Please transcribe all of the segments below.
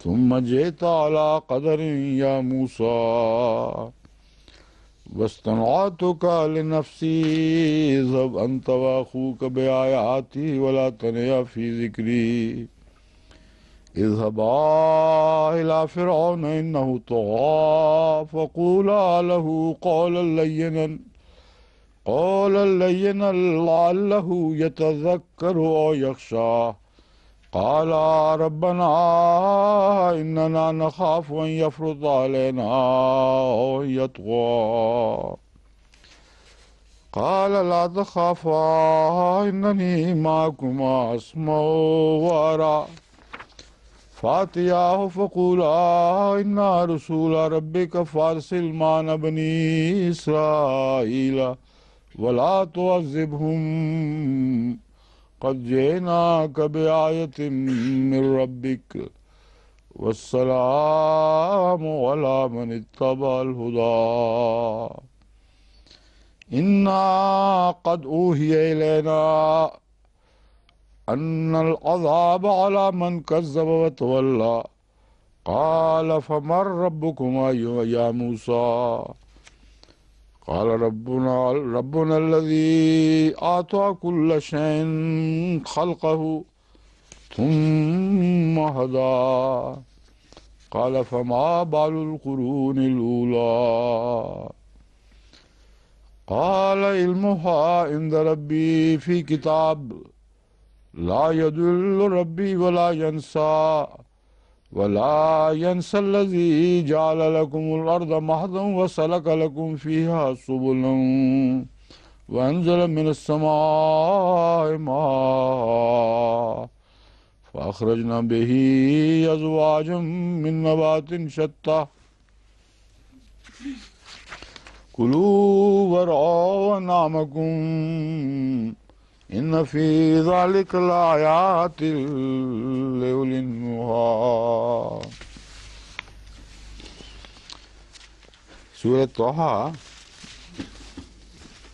ثم جئت على قدر يا موسى واصطنعتك لنفسي اذهب أنت وأخوك بآياتي ولا تنيا في ذكري اذهبا إلى فرعون إنه طغى فقولا له قولا لينا لعله يتذكر أو يخشى قال ربنا إننا نخاف أن يفرط علينا أو يطغى قال لا تخافا إنني معكما أسمع وأرى فأتياه فقولا إنا رسول ربك فارسل معنا بني إسرائيل ولا تعذبهم قد جئناك بآية من ربك والسلام على من اتبع الهدى إنا قد أوحي إلينا أن العذاب على من كذب وتولى قال فمن ربكما يا موسى قال ربنا الذي أعطى كل شيء خلقه ثم هدى قال فما بال القرون الأولى قال علمها عند ربي في كتاب لا يضل ربي ولا ينسى الذي جعل لكم الأرض مهدا وسلك لكم فيها سبلا وأنزل من السماء ماء فأخرجنا به أزواجا من نبات شتى كلوا وارعوا أنعامكم إن في ذلك لآيات لأولي النهى. سورۃ طٰہٰ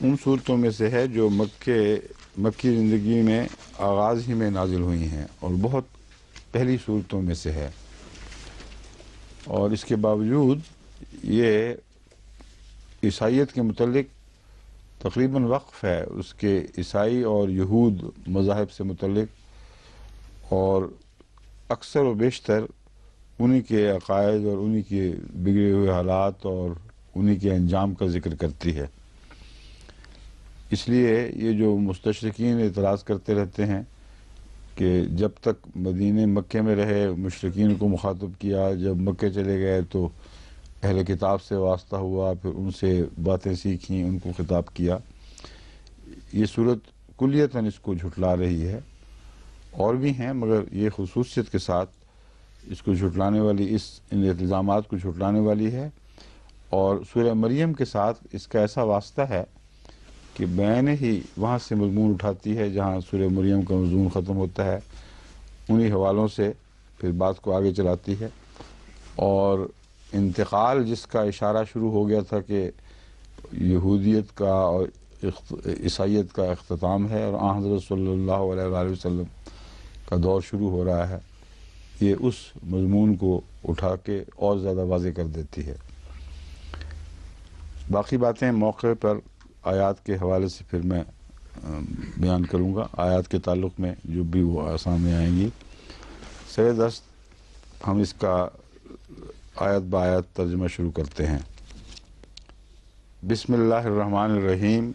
ان صورتوں میں سے ہے جو مکی زندگی میں آغاز ہی میں نازل ہوئی ہیں اور بہت پہلی صورتوں میں سے ہے، اور اس کے باوجود یہ عیسائیت کے متعلق تقریباً وقف ہے، اس کے عیسائی اور یہود مذاہب سے متعلق، اور اکثر و بیشتر انہی کے عقائد اور انہی کے بگڑے ہوئے حالات اور انہی کے انجام کا ذکر کرتی ہے۔ اس لیے یہ جو مستشرقین اعتراض کرتے رہتے ہیں کہ جب تک مدینہ مکے میں رہے مشرکین کو مخاطب کیا، جب مکے چلے گئے تو اہل کتاب سے واسطہ ہوا، پھر ان سے باتیں سیکھیں، ان کو خطاب کیا، یہ صورت کلیتاً اس کو جھٹلا رہی ہے۔ اور بھی ہیں مگر یہ خصوصیت کے ساتھ اس کو جھٹلانے والی، ان الزامات کو جھٹلانے والی ہے، اور سورہ مریم کے ساتھ اس کا ایسا واسطہ ہے کہ بین ہی وہاں سے مضمون اٹھاتی ہے جہاں سورہ مریم کا مضمون ختم ہوتا ہے، انہی حوالوں سے پھر بات کو آگے چلاتی ہے، اور انتقال جس کا اشارہ شروع ہو گیا تھا کہ یہودیت کا اور عیسائیت کا اختتام ہے اور آن حضرت صلی اللہ علیہ وآلہ وسلم کا دور شروع ہو رہا ہے، یہ اس مضمون کو اٹھا کے اور زیادہ واضح کر دیتی ہے۔ باقی باتیں موقع پر آیات کے حوالے سے پھر میں بیان کروں گا، آیات کے تعلق میں جو بھی وہ سامنے آئیں گی۔ سر دست ہم اس کا آیت با آیت ترجمہ شروع کرتے ہیں۔ بسم اللہ الرحمن الرحیم،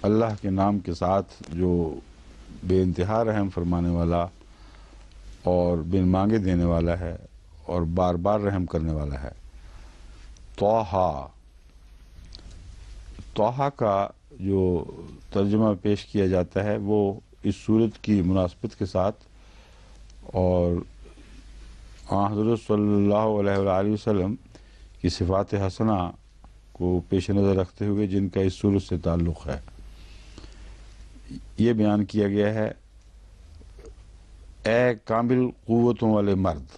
اللہ کے نام کے ساتھ جو بے انتہا رحم فرمانے والا اور بن مانگے دینے والا ہے اور بار بار رحم کرنے والا ہے۔ طٰہٰ، طٰہٰ کا جو ترجمہ پیش کیا جاتا ہے وہ اس صورت کی مناسبت کے ساتھ اور آن حضرت صلی اللہ علیہ وآلہ وسلم کی صفات حسنہ کو پیش نظر رکھتے ہوئے جن کا اس صورت سے تعلق ہے، یہ بیان کیا گیا ہے: اے کامل قوتوں والے مرد۔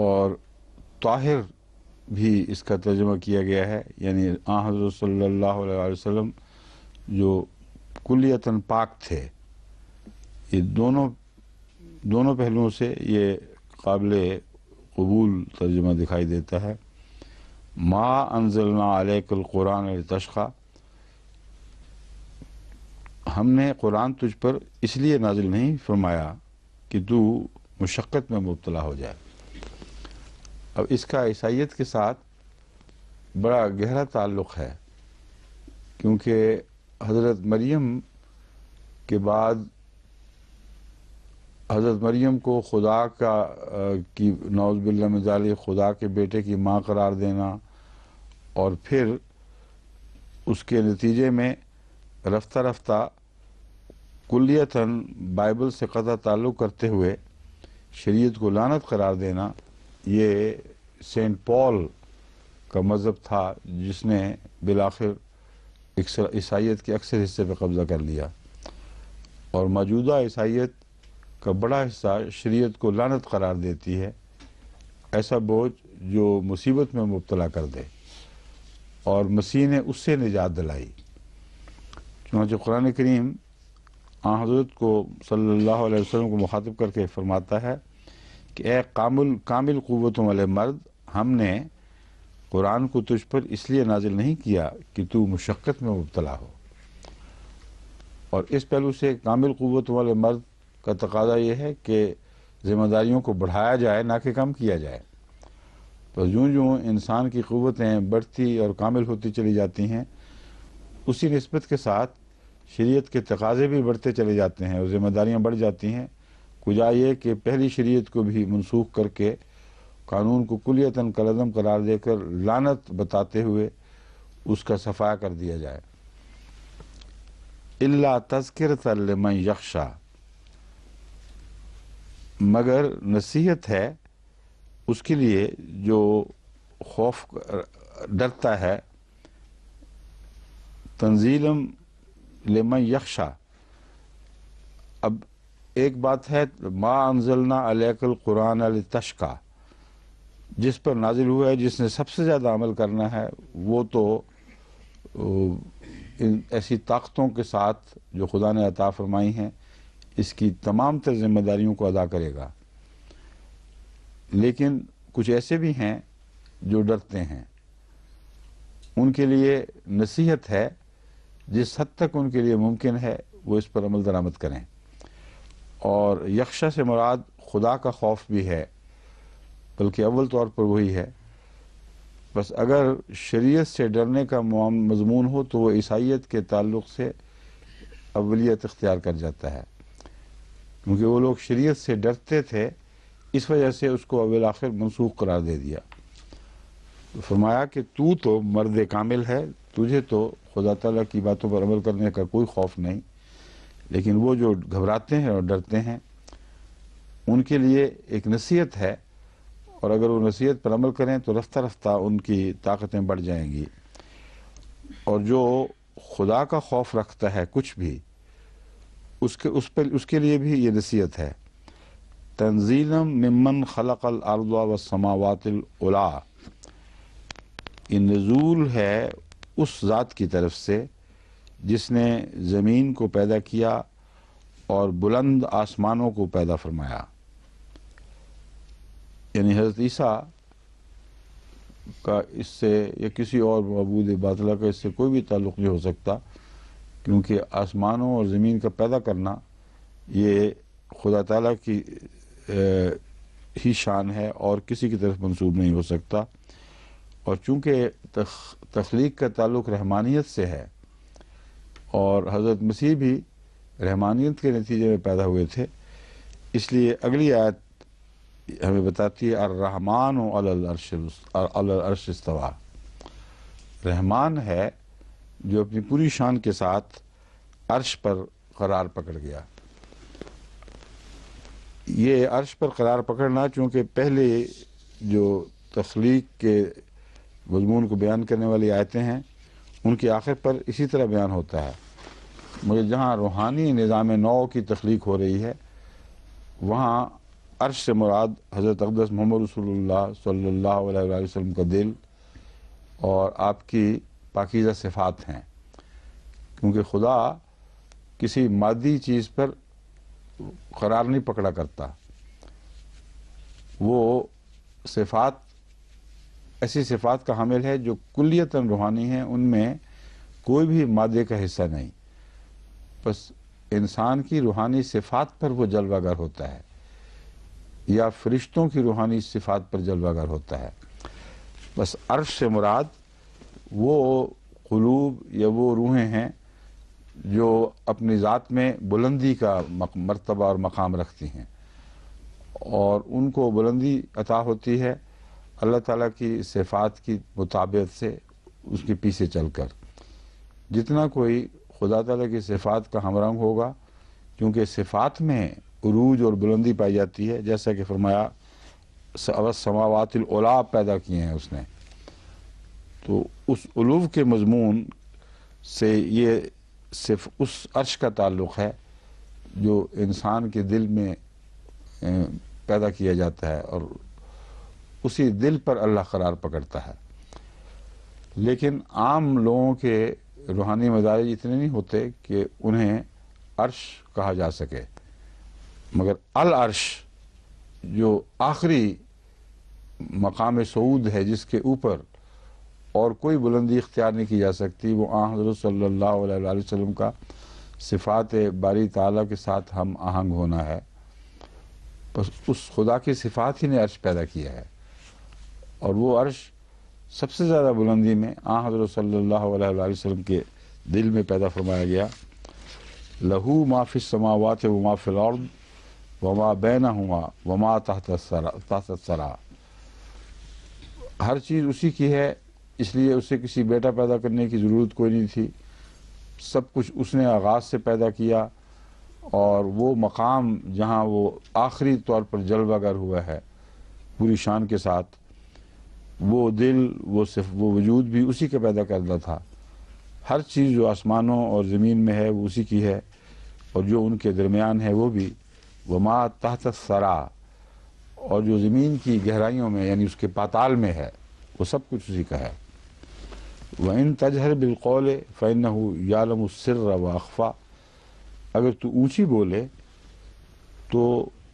اور طاہر بھی اس کا ترجمہ کیا گیا ہے، یعنی آن حضرت صلی اللہ علیہ وآلہ وسلم جو کلیتاً پاک تھے۔ یہ دونوں دونوں پہلوؤں سے یہ قابل قبول ترجمہ دکھائی دیتا ہے۔ ما انزلنا علیک القرآن لتشقی، ہم نے قرآن تجھ پر اس لیے نازل نہیں فرمایا کہ تو مشقت میں مبتلا ہو جائے۔ اب اس کا عیسائیت کے ساتھ بڑا گہرا تعلق ہے، کیونکہ حضرت مریم کے بعد حضرت مریم کو خدا کی نعوذ باللہ من ذالک خدا کے بیٹے کی ماں قرار دینا، اور پھر اس کے نتیجے میں رفتہ رفتہ کلیتاً بائبل سے قطع تعلق کرتے ہوئے شریعت کو لعنت قرار دینا، یہ سینٹ پال کا مذہب تھا جس نے بالآخر عیسائیت کے اکثر حصے پہ قبضہ کر لیا، اور موجودہ عیسائیت کا بڑا حصہ شریعت کو لعنت قرار دیتی ہے، ایسا بوجھ جو مصیبت میں مبتلا کر دے، اور مسیح نے اس سے نجات دلائی۔ چنانچہ قرآن کریم آن حضرت کو صلی اللہ علیہ وسلم کو مخاطب کر کے فرماتا ہے کہ اے کامل قوتوں والے مرد، ہم نے قرآن کو تجھ پر اس لیے نازل نہیں کیا کہ تو مشقت میں مبتلا ہو۔ اور اس پہلو سے کامل قوتوں والے مرد کا تقاضا یہ ہے کہ ذمہ داریوں کو بڑھایا جائے، نہ کہ کم کیا جائے۔ تو جوں انسان کی قوتیں بڑھتی اور کامل ہوتی چلی جاتی ہیں، اسی نسبت کے ساتھ شریعت کے تقاضے بھی بڑھتے چلے جاتے ہیں اور ذمہ داریاں بڑھ جاتی ہیں۔ کجا یہ کہ پہلی شریعت کو بھی منسوخ کر کے قانون کو کلیتاً کالعدم قرار دے کر لعنت بتاتے ہوئے اس کا صفایا کر دیا جائے۔ الا تذکرۃ لمن یخشی، مگر نصیحت ہے اس کے لیے جو خوف ڈرتا ہے۔ تنزیلم لمن یخشی، اب ایک بات ہے ما انزلنا علیک القرآن لتشقی، جس پر نازل ہوا ہے، جس نے سب سے زیادہ عمل کرنا ہے، وہ تو ان ایسی طاقتوں کے ساتھ جو خدا نے عطا فرمائی ہیں اس کی تمام تر ذمہ داریوں کو ادا کرے گا۔ لیکن کچھ ایسے بھی ہیں جو ڈرتے ہیں، ان کے لیے نصیحت ہے جس حد تک ان کے لیے ممکن ہے وہ اس پر عمل درآمد کریں۔ اور یخشا سے مراد خدا کا خوف بھی ہے، بلکہ اول طور پر وہی ہے۔ بس اگر شریعت سے ڈرنے کا مضمون ہو تو وہ عیسائیت کے تعلق سے اولیت اختیار کر جاتا ہے، کیونکہ وہ لوگ شریعت سے ڈرتے تھے، اس وجہ سے اس کو اول آخر منسوخ قرار دے دیا۔ فرمایا کہ تو مرد کامل ہے، تجھے تو خدا تعالیٰ کی باتوں پر عمل کرنے کا کوئی خوف نہیں، لیکن وہ جو گھبراتے ہیں اور ڈرتے ہیں ان کے لیے ایک نصیحت ہے، اور اگر وہ نصیحت پر عمل کریں تو رفتہ رفتہ ان کی طاقتیں بڑھ جائیں گی۔ اور جو خدا کا خوف رکھتا ہے کچھ بھی، اس کے لیے بھی یہ نصیحت ہے۔ تنزیلا ممن خلق الارض والسماوات العلی، یہ نزول ہے اس ذات کی طرف سے جس نے زمین کو پیدا کیا اور بلند آسمانوں کو پیدا فرمایا۔ یعنی حضرت عیسیٰ کا اس سے یا کسی اور معبود باطلہ کا اس سے کوئی بھی تعلق نہیں ہو سکتا، کیونکہ آسمانوں اور زمین کا پیدا کرنا یہ خدا تعالیٰ کی ہی شان ہے اور کسی کی طرف منسوب نہیں ہو سکتا۔ اور چونکہ تخلیق کا تعلق رحمانیت سے ہے اور حضرت مسیح بھی رحمانیت کے نتیجے میں پیدا ہوئے تھے، اس لیے اگلی آیت ہمیں بتاتی ہے الرحمن علی العرش استویٰ، رحمان ہے جو اپنی پوری شان کے ساتھ عرش پر قرار پکڑ گیا۔ یہ عرش پر قرار پکڑنا چونکہ پہلے جو تخلیق کے مضمون کو بیان کرنے والی آیتیں ہیں ان کی آخر پر اسی طرح بیان ہوتا ہے، مگر جہاں روحانی نظام نو کی تخلیق ہو رہی ہے وہاں عرش سے مراد حضرت اقدس محمد رسول اللہ صلی اللہ علیہ وآلہ وسلم کا دل اور آپ کی پاکیزہ صفات ہیں، کیونکہ خدا کسی مادی چیز پر قرار نہیں پکڑا کرتا. وہ صفات ایسی صفات کا حامل ہے جو کلیتاً روحانی ہیں، ان میں کوئی بھی مادے کا حصہ نہیں. بس انسان کی روحانی صفات پر وہ جلوہ گر ہوتا ہے یا فرشتوں کی روحانی صفات پر جلوہ گر ہوتا ہے. بس عرش سے مراد وہ قلوب یا وہ روحیں ہیں جو اپنی ذات میں بلندی کا مرتبہ اور مقام رکھتی ہیں، اور ان کو بلندی عطا ہوتی ہے اللہ تعالیٰ کی صفات کی مطابقت سے، اس کے پیچھے چل کر. جتنا کوئی خدا تعالیٰ کی صفات کا ہمرنگ ہوگا، کیونکہ صفات میں عروج اور بلندی پائی جاتی ہے، جیسا کہ فرمایا سماوات العلا پیدا کیے ہیں اس نے، تو اس علو کے مضمون سے یہ صرف اس عرش کا تعلق ہے جو انسان کے دل میں پیدا کیا جاتا ہے، اور اسی دل پر اللہ قرار پکڑتا ہے. لیکن عام لوگوں کے روحانی مزاج اتنے نہیں ہوتے کہ انہیں عرش کہا جا سکے، مگر العرش جو آخری مقام صعود ہے، جس کے اوپر اور کوئی بلندی اختیار نہیں کی جا سکتی، وہ آن حضرت صلی اللہ علیہ وآلہ وسلم کا صفات باری تعالیٰ کے ساتھ ہم آہنگ ہونا ہے. بس اس خدا کی صفات ہی نے عرش پیدا کیا ہے، اور وہ عرش سب سے زیادہ بلندی میں آن حضرت صلی اللہ علیہ وآلہ وسلم کے دل میں پیدا فرمایا گیا. لہو ما فی السماوات وما فی الارض وما بینہما وما تحت الثری. ہر چیز اسی کی ہے، اس لیے اسے کسی بیٹا پیدا کرنے کی ضرورت کوئی نہیں تھی. سب کچھ اس نے آغاز سے پیدا کیا، اور وہ مقام جہاں وہ آخری طور پر جلوہ گر ہوا ہے پوری شان کے ساتھ، وہ دل، وہ وجود بھی اسی کا پیدا کردہ تھا. ہر چیز جو آسمانوں اور زمین میں ہے وہ اسی کی ہے، اور جو ان کے درمیان ہے وہ بھی. وما تحت الثری، اور جو زمین کی گہرائیوں میں یعنی اس کے پاتال میں ہے وہ سب کچھ اسی کا ہے. وَإِن تَجْهَرْ بِالْقَوْلِ فَإِنَّهُ يَعْلَمُ السِّرَّ وَأَخْفَى. اگر تو اونچی بولے تو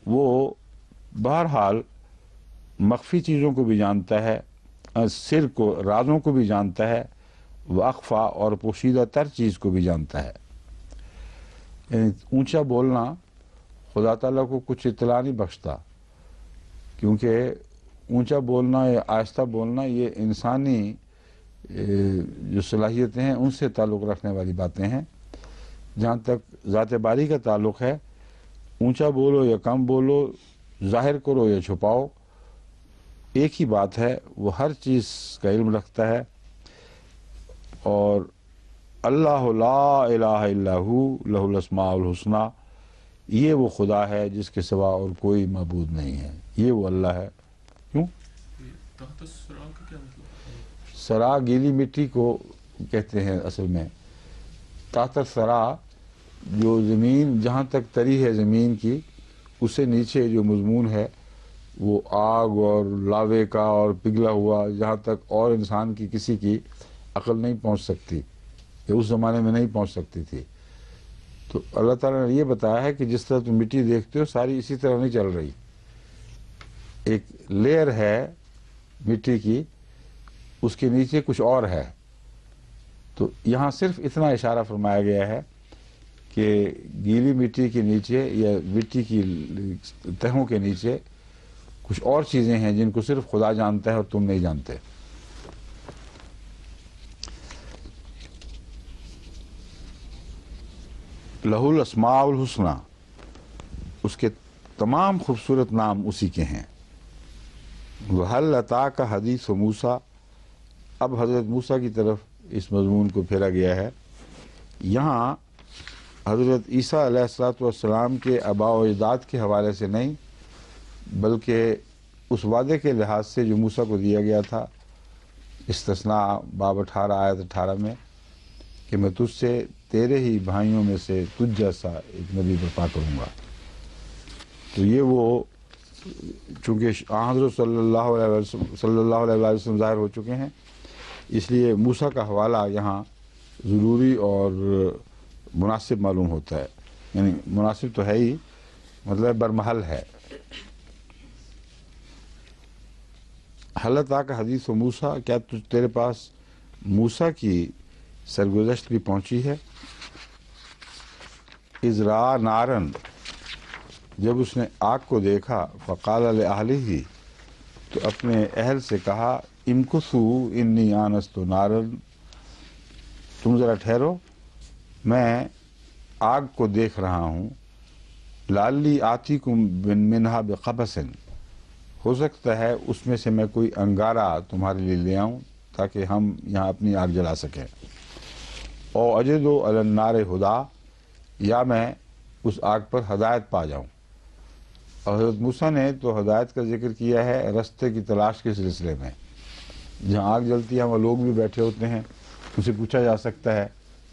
وہ بہرحال مخفی چیزوں کو بھی جانتا ہے، سر کو، رازوں کو بھی جانتا ہے، وَأَخْفَى، اور پوشیدہ تر چیز کو بھی جانتا ہے. یعنی اونچا بولنا خدا تعالیٰ کو کچھ اطلاع نہیں بخشتا، کیونکہ اونچا بولنا یا آہستہ بولنا یہ انسانی جو صلاحیتیں ہیں ان سے تعلق رکھنے والی باتیں ہیں. جہاں تک ذات باری کا تعلق ہے، اونچا بولو یا کم بولو، ظاہر کرو یا چھپاؤ، ایک ہی بات ہے. وہ ہر چیز کا علم رکھتا ہے، اور اللہ لا الہ الا ہو لہ الاسماء الحسنی، یہ وہ خدا ہے جس کے سوا اور کوئی معبود نہیں ہے. یہ وہ اللہ ہے. کیوں؟ تحت الثری کا کیا مطلب؟ سرا گیلی مٹی کو کہتے ہیں اصل میں. تحت الثری جو زمین جہاں تک تری ہے زمین کی، اسے نیچے جو مضمون ہے وہ آگ اور لاوے کا اور پگھلا ہوا، جہاں تک اور انسان کی کسی کی عقل نہیں پہنچ سکتی، یہ اس زمانے میں نہیں پہنچ سکتی تھی. تو اللہ تعالیٰ نے یہ بتایا ہے کہ جس طرح تم مٹی دیکھتے ہو ساری اسی طرح نہیں چل رہی. ایک لیئر ہے مٹی کی، اس کے نیچے کچھ اور ہے. تو یہاں صرف اتنا اشارہ فرمایا گیا ہے کہ گیلی مٹی کے نیچے یا مٹی کی تہوں کے نیچے کچھ اور چیزیں ہیں جن کو صرف خدا جانتا ہے اور تم نہیں جانتے. لہ الاسماء الحسنی، اس کے تمام خوبصورت نام اسی کے ہیں. وَهَلْ أَتَاكَ حدیث موسیٰ، اب حضرت موسیٰ کی طرف اس مضمون کو پھیرا گیا ہے. یہاں حضرت عیسیٰ علیہ السلام کے آباء و اجداد کے حوالے سے نہیں، بلکہ اس وعدے کے لحاظ سے جو موسیٰ کو دیا گیا تھا، استثناء باب 18 آیت 18 میں، کہ میں تجھ سے تیرے ہی بھائیوں میں سے تجھ جیسا ایک نبی برپا کروں گا. تو یہ وہ، چونکہ حضرت صلی اللہ علیہ وسلم ظاہر ہو چکے ہیں، اس لیے موسیٰ کا حوالہ یہاں ضروری اور مناسب معلوم ہوتا ہے. یعنی مناسب تو ہے ہی، مطلب برمحل ہے۔ حلتا کا حدیث و موسیٰ، کیا تیرے پاس موسیٰ کی سرگزشت بھی پہنچی ہے؟ اذ رأى نارن، جب اس نے آگ کو دیکھا، فقال لأہلہ، تو اپنے اہل سے کہا، امکثوا انی آنست نارن، تم ذرا ٹھہرو، میں آگ کو دیکھ رہا ہوں، لعلی آتیکم منہا بقبس، ہو سکتا ہے اس میں سے میں کوئی انگارہ تمہارے لیے لے آؤں تاکہ ہم یہاں اپنی آگ جلا سکیں، او اجد علی النار ہدا، یا میں اس آگ پر ہدایت پا جاؤں۔ اور حضرت موسیٰ نے تو ہدایت کا ذکر کیا ہے رستے کی تلاش کے سلسلے میں، جہاں آگ جلتی ہے وہاں لوگ بھی بیٹھے ہوتے ہیں، ان سے پوچھا جا سکتا ہے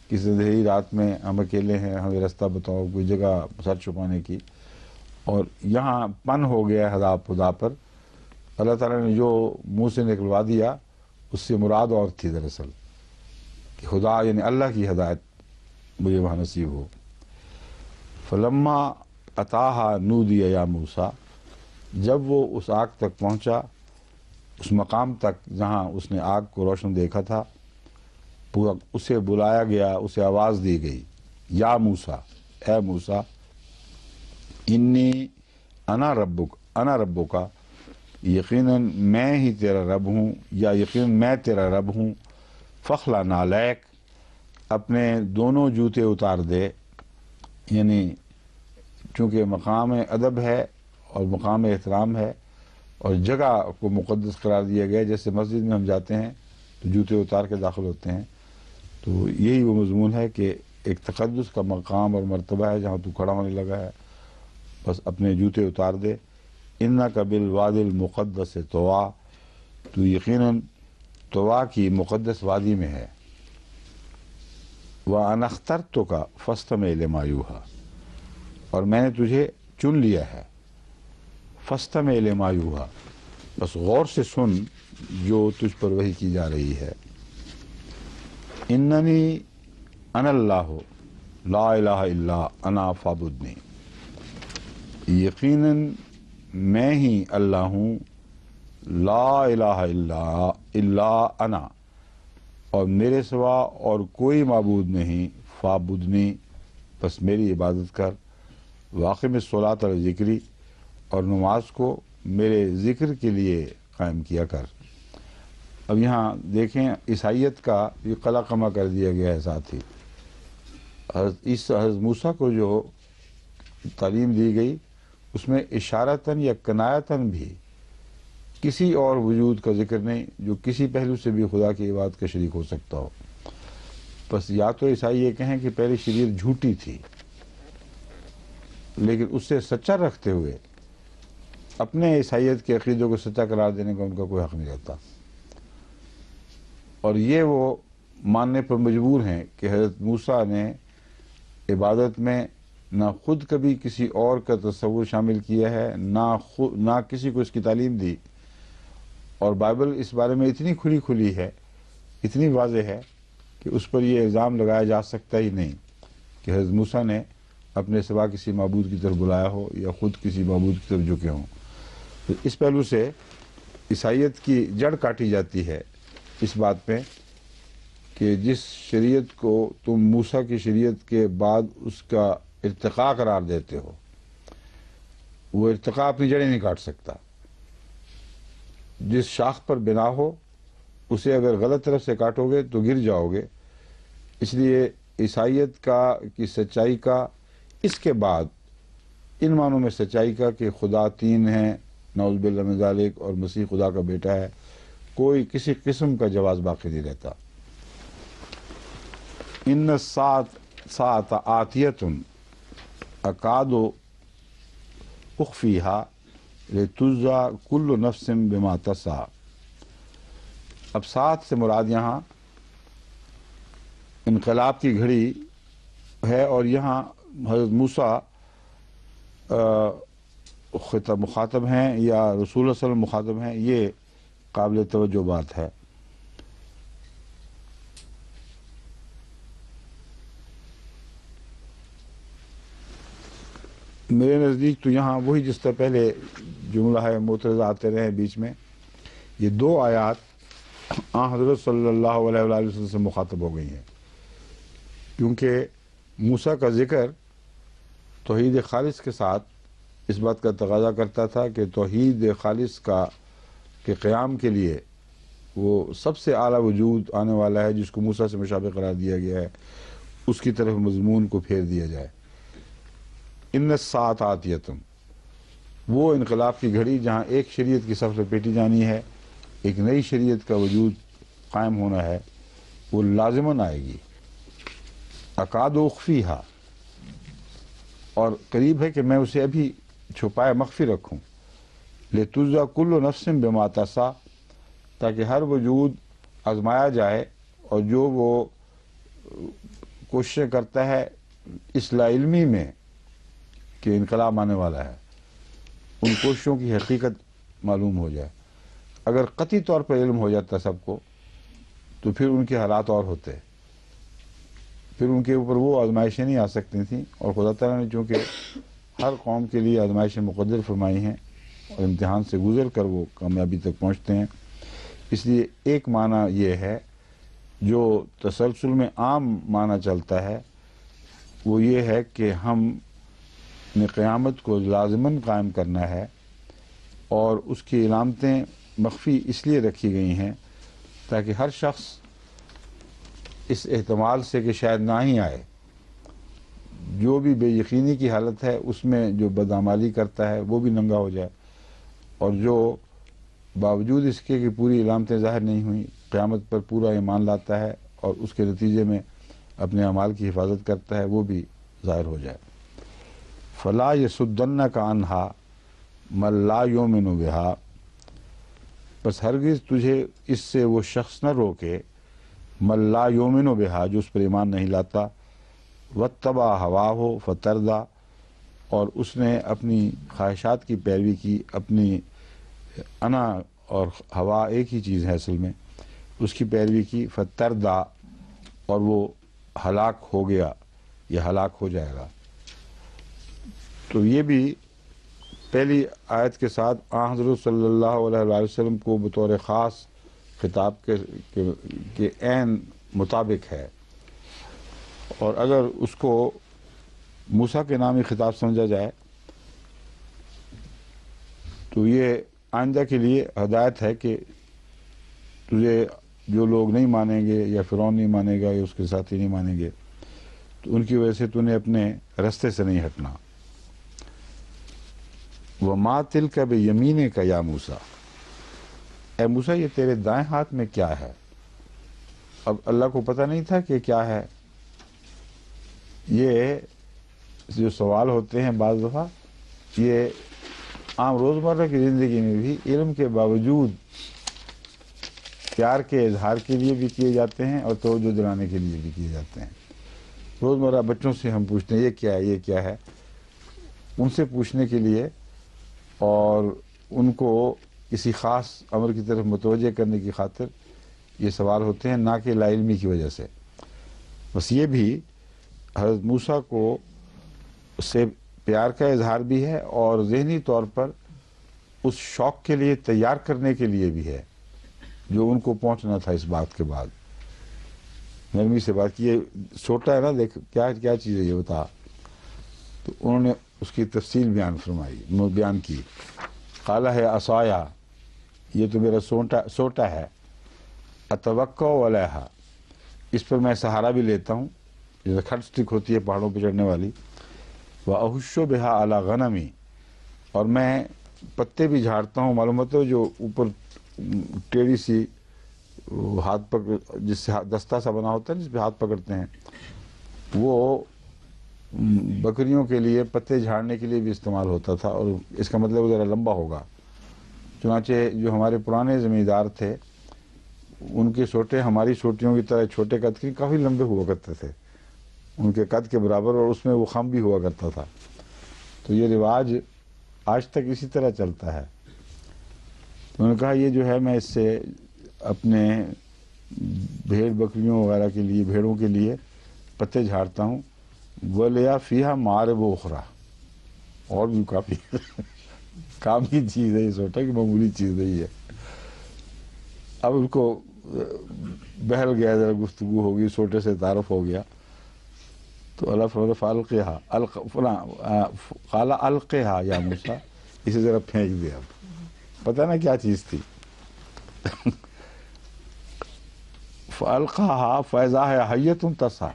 کسی اندھیری رات میں ہم اکیلے ہیں، ہمیں رستہ بتاؤ، کوئی جگہ سر چھپانے کی۔ اور یہاں پن ہو گیا ہدا پر، اللہ تعالیٰ نے جو منہ سے نکلوا دیا اس سے مراد اور تھی دراصل، کہ خدا یعنی اللہ کی ہدایت مجھے وہاں نصیب ہو۔ فلما اتاہا نودی یا موسیٰ، جب وہ اس آگ تک پہنچا، اس مقام تک جہاں اس نے آگ کو روشن دیکھا تھا، اسے بلایا گیا، اسے آواز دی گئی، یا موسیٰ، اے موسیٰ، انی انا ربک، یقیناً میں ہی تیرا رب ہوں، یا یقیناً میں تیرا رب ہوں، فخلع نعلیک، اپنے دونوں جوتے اتار دے، یعنی چونکہ مقام ادب ہے اور مقام احترام ہے اور جگہ کو مقدس قرار دیا گیا، جیسے مسجد میں ہم جاتے ہیں تو جوتے اتار کے داخل ہوتے ہیں، تو یہی وہ مضمون ہے کہ ایک تقدس کا مقام اور مرتبہ ہے جہاں تو کھڑا ہونے لگا ہے، بس اپنے جوتے اتار دے۔ انک بالوادی المقدس طویٰ، تو یقیناً طویٰ کی مقدس وادی میں ہے۔ وَأَنَا اخْتَرْتُكَ فَاسْتَمِعْ لِمَا یُوحَىٰ، اور میں نے تجھے چن لیا ہے، فَاسْتَمِعْ لِمَا یُوحَىٰ، بس غور سے سن جو تجھ پر وحی کی جا رہی ہے۔ اننی انا اللہ لا الہ الا انا فاعبدنی، یقیناً میں ہی اللہ ہوں، لا الہ الا انا، اور میرے سوا اور کوئی معبود نہیں، فاعبدنی، بس میری عبادت کر، واقم الصلاۃ علی ذکری، اور نماز کو میرے ذکر کے لیے قائم کیا کر۔ اب یہاں دیکھیں عیسائیت کا یہ قلع قمع کر دیا گیا ہے، ساتھ ہی حضرت موسیٰ کو جو تعلیم دی گئی اس میں اشارتاً یا کنایتاً بھی کسی اور وجود کا ذکر نہیں جو کسی پہلو سے بھی خدا کی عبادت کا شریک ہو سکتا ہو۔ بس یا تو عیسائی یہ کہیں کہ پہلی شریعت جھوٹی تھی، لیکن اس سے سچا رکھتے ہوئے اپنے عیسائیت کے عقیدوں کو سچا قرار دینے کا ان کا کوئی حق نہیں رہتا، اور یہ وہ ماننے پر مجبور ہیں کہ حضرت موسیٰ نے عبادت میں نہ خود کبھی کسی اور کا تصور شامل کیا ہے، نہ کسی کو اس کی تعلیم دی، اور بائبل اس بارے میں اتنی کھلی ہے، اتنی واضح ہے کہ اس پر یہ الزام لگایا جا سکتا ہی نہیں کہ حضرت موسیٰ نے اپنے سوا کسی معبود کی طرف بلایا ہو یا خود کسی معبود کی طرف جھکے ہوں۔ تو اس پہلو سے عیسائیت کی جڑ کاٹی جاتی ہے اس بات پہ کہ جس شریعت کو تم موسیٰ کی شریعت کے بعد اس کا ارتقاء قرار دیتے ہو، وہ ارتقاء اپنی جڑیں نہیں کاٹ سکتا۔ جس شاخ پر بنا ہو اسے اگر غلط طرف سے کاٹو گے تو گر جاؤ گے۔ اس لیے عیسائیت کی سچائی کا اس کے بعد ان معنوں میں سچائی کا کہ خدا تین ہیں، نعوذ باللہ من ذالک، اور مسیح خدا کا بیٹا ہے، کوئی کسی قسم کا جواز باقی نہیں رہتا۔ ان الساعۃ آتیۃ اکاد اخفیہا لتجزی کل نفس بما تسعی۔ اب ساتھ سے مراد یہاں انقلاب کی گھڑی ہے، اور یہاں حضرت موسیٰ مخاطب ہیں یا رسول اللہ صلی اللہ علیہ وسلم مخاطب ہیں، یہ قابل توجہ بات ہے۔ میرے نزدیک تو یہاں وہی جس طرح پہلے جملہ ہے معترض آتے رہے بیچ میں، یہ دو آیات حضرت صلی اللہ علیہ وآلہ وسلم سے مخاطب ہو گئی ہیں، کیونکہ موسیٰ کا ذکر توحید خالص کے ساتھ اس بات کا تقاضا کرتا تھا کہ توحید خالص کے قیام کے لیے وہ سب سے اعلیٰ وجود آنے والا ہے جس کو موسیٰ سے مشابہ قرار دیا گیا ہے، اس کی طرف مضمون کو پھیر دیا جائے۔ ان الساعۃ آتیۃ، وہ انقلاب کی گھڑی جہاں ایک شریعت کی صف لپیٹی جانی ہے، ایک نئی شریعت کا وجود قائم ہونا ہے، وہ لازماً آئے گی۔ اکاد اخفیہا، اور قریب ہے کہ میں اسے ابھی چھپائے مخفی رکھوں، لتجزی کل نفس بما تسعی، تاکہ ہر وجود آزمایا جائے اور جو وہ کوششیں کرتا ہے اس لا علمی میں کہ انقلاب آنے والا ہے، ان کوششوں کی حقیقت معلوم ہو جائے۔ اگر قطعی طور پر علم ہو جاتا سب کو تو پھر ان کے حالات اور ہوتے، پھر ان کے اوپر وہ آزمائشیں نہیں آ سکتی تھیں، اور خدا تعالیٰ نے چونکہ ہر قوم کے لیے آزمائشیں مقدر فرمائی ہیں اور امتحان سے گزر کر وہ کامیابی تک پہنچتے ہیں، اس لیے ایک معنی یہ ہے جو تسلسل میں عام معنی چلتا ہے، وہ یہ ہے کہ ہم نے قیامت کو لازماً قائم کرنا ہے، اور اس کی علامتیں مخفی اس لیے رکھی گئی ہیں تاکہ ہر شخص اس احتمال سے کہ شاید نہ ہی آئے، جو بھی بے یقینی کی حالت ہے اس میں جو بدعمالی کرتا ہے وہ بھی ننگا ہو جائے، اور جو باوجود اس کے کہ پوری علامتیں ظاہر نہیں ہوئیں قیامت پر پورا ایمان لاتا ہے اور اس کے نتیجے میں اپنے اعمال کی حفاظت کرتا ہے، وہ بھی ظاہر ہو جائے۔ فلا یصدنک عنہا من لا یؤمن بہا، بس ہرگز تجھے اس سے وہ شخص نہ روکے من لا یؤمن بہا، جو اس پر ایمان نہیں لاتا، واتبع ہواہ فتردی، اور اس نے اپنی خواہشات کی پیروی کی، اپنی انا اور ہوا ایک ہی چیز ہے اصل میں، اس کی پیروی کی، فتردی، اور وہ ہلاک ہو گیا یا ہلاک ہو جائے گا۔ تو یہ بھی پہلی آیت کے ساتھ حضرت صلی اللہ علیہ وآلہ وسلم کو بطور خاص خطاب کے عین مطابق ہے، اور اگر اس کو موسیٰ کے نامی خطاب سمجھا جائے تو یہ آئندہ کے لیے ہدایت ہے کہ تجھے جو لوگ نہیں مانیں گے یا فرعون نہیں مانے گا یا اس کے ساتھی نہیں مانیں گے تو ان کی وجہ سے تُو نے اپنے رستے سے نہیں ہٹنا۔ وَمَا تِلْكَ بِيَمِينِكَ يَا موسیٰ، اے موسیٰ یہ تیرے دائیں ہاتھ میں کیا ہے؟ اب اللہ کو پتہ نہیں تھا کہ کیا ہے۔ یہ جو سوال ہوتے ہیں بعض دفعہ یہ عام روزمرہ کی زندگی میں بھی علم کے باوجود پیار کے اظہار کے لیے بھی کیے جاتے ہیں اور توجہ دلانے کے لیے بھی کیے جاتے ہیں۔ روزمرہ بچوں سے ہم پوچھتے ہیں یہ کیا ہے، یہ کیا ہے، ان سے پوچھنے کے لیے اور ان کو کسی خاص امر کی طرف متوجہ کرنے کی خاطر یہ سوال ہوتے ہیں، نہ کہ لا علمی کی وجہ سے۔ بس یہ بھی حضرت موسیٰ کو سے پیار کا اظہار بھی ہے اور ذہنی طور پر اس شوق کے لیے تیار کرنے کے لیے بھی ہے جو ان کو پہنچنا تھا اس بات کے بعد۔ نرمی سے بات کی، یہ چھوٹا ہے نا، دیکھ کیا چیز ہے یہ بتا، تو انہوں نے اس کی تفصیل بیان کی۔ قال ہے عصایا، یہ تو میرا سوٹا ہے، اتوکا علیہا، اس پر میں سہارا بھی لیتا ہوں، جیسے کھٹ سٹک ہوتی ہے پہاڑوں پہ چڑھنے والی، وَأَحُشُّ بِهَا عَلَى غَنَمِي، اور میں پتے بھی جھاڑتا ہوں، معلومات ہے جو اوپر ٹیڑھی سی ہاتھ پکڑ، جس سے دستہ سا بنا ہوتا ہے جس پہ ہاتھ پکڑتے ہیں، وہ بکریوں کے لیے پتے جھاڑنے کے لیے بھی استعمال ہوتا تھا، اور اس کا مطلب ذرا لمبا ہوگا۔ چنانچہ جو ہمارے پرانے زمیندار تھے ان کے سوٹے ہماری سوٹیوں کی طرح چھوٹے قد کے کافی لمبے ہوا کرتے تھے، ان کے قد کے برابر، اور اس میں وہ خم بھی ہوا کرتا تھا۔ تو یہ رواج آج تک اسی طرح چلتا ہے۔ تو انہوں نے کہا یہ جو ہے میں اس سے اپنے بھیڑ بکریوں وغیرہ کے لیے، بھیڑوں کے لیے پتے جھاڑتا ہوں، وَلِيَا فِيهَا مَعَارِبُ أُخْرَى، اور بھی کافی کام کی چیز ہے، یہ سوچا کہ معمولی چیز نہیں ہے. اب اس کو بہل گیا، ذرا گفتگو ہوگی، چھوٹے سے تعارف ہو گیا، تو اللہ فرماتا فالقھا قال القھا یا موسیٰ، اسے ذرا پھینک دیا. اب پتہ نا کیا چیز تھی. فالقھا فاذا ہی حیۃ تسعیٰ،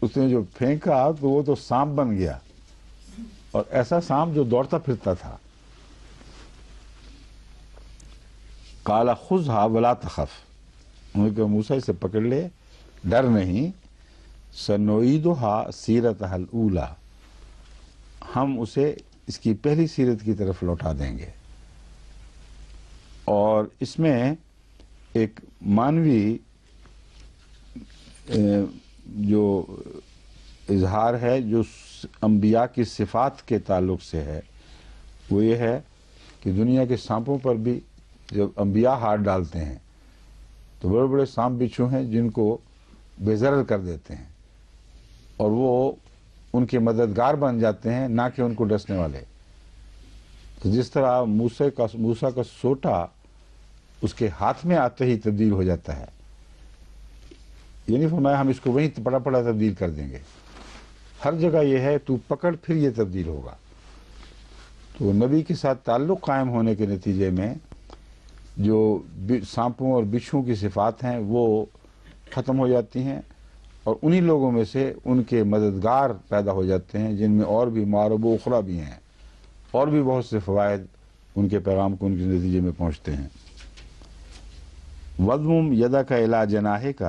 اس نے جو پھینکا تو وہ تو سانپ بن گیا، اور ایسا سانپ جو دوڑتا پھرتا تھا. قال خذھا ولا تخف، انہوں نے کہا موسیٰ اسے پکڑ لے، ڈر نہیں. سنعیدھا سیرتھا الاولیٰ، ہم اسے اس کی پہلی سیرت کی طرف لوٹا دیں گے. اور اس میں ایک معنوی جو اظہار ہے جو انبیاء کی صفات کے تعلق سے ہے، وہ یہ ہے کہ دنیا کے سانپوں پر بھی جب انبیاء ہاتھ ڈالتے ہیں تو بڑے بڑے سانپ بچھو ہیں جن کو بے ضرر کر دیتے ہیں، اور وہ ان کے مددگار بن جاتے ہیں، نہ کہ ان کو ڈسنے والے. تو جس طرح موسیٰ کا سوٹا اس کے ہاتھ میں آتے ہی تبدیل ہو جاتا ہے، یعنی فرمایا ہم اس کو وہیں پڑا پڑا تبدیل کر دیں گے. ہر جگہ یہ ہے تو پکڑ پھر یہ تبدیل ہوگا. تو نبی کے ساتھ تعلق قائم ہونے کے نتیجے میں جو سانپوں اور بچھوؤں کی صفات ہیں وہ ختم ہو جاتی ہیں، اور انہی لوگوں میں سے ان کے مددگار پیدا ہو جاتے ہیں جن میں اور بھی معارب و اخرى بھی ہیں، اور بھی بہت سے فوائد ان کے پیغام کو ان کے نتیجے میں پہنچتے ہیں. وَضْمُمْ يَدَكَ إِلَىٰ جَنَاحِكَ،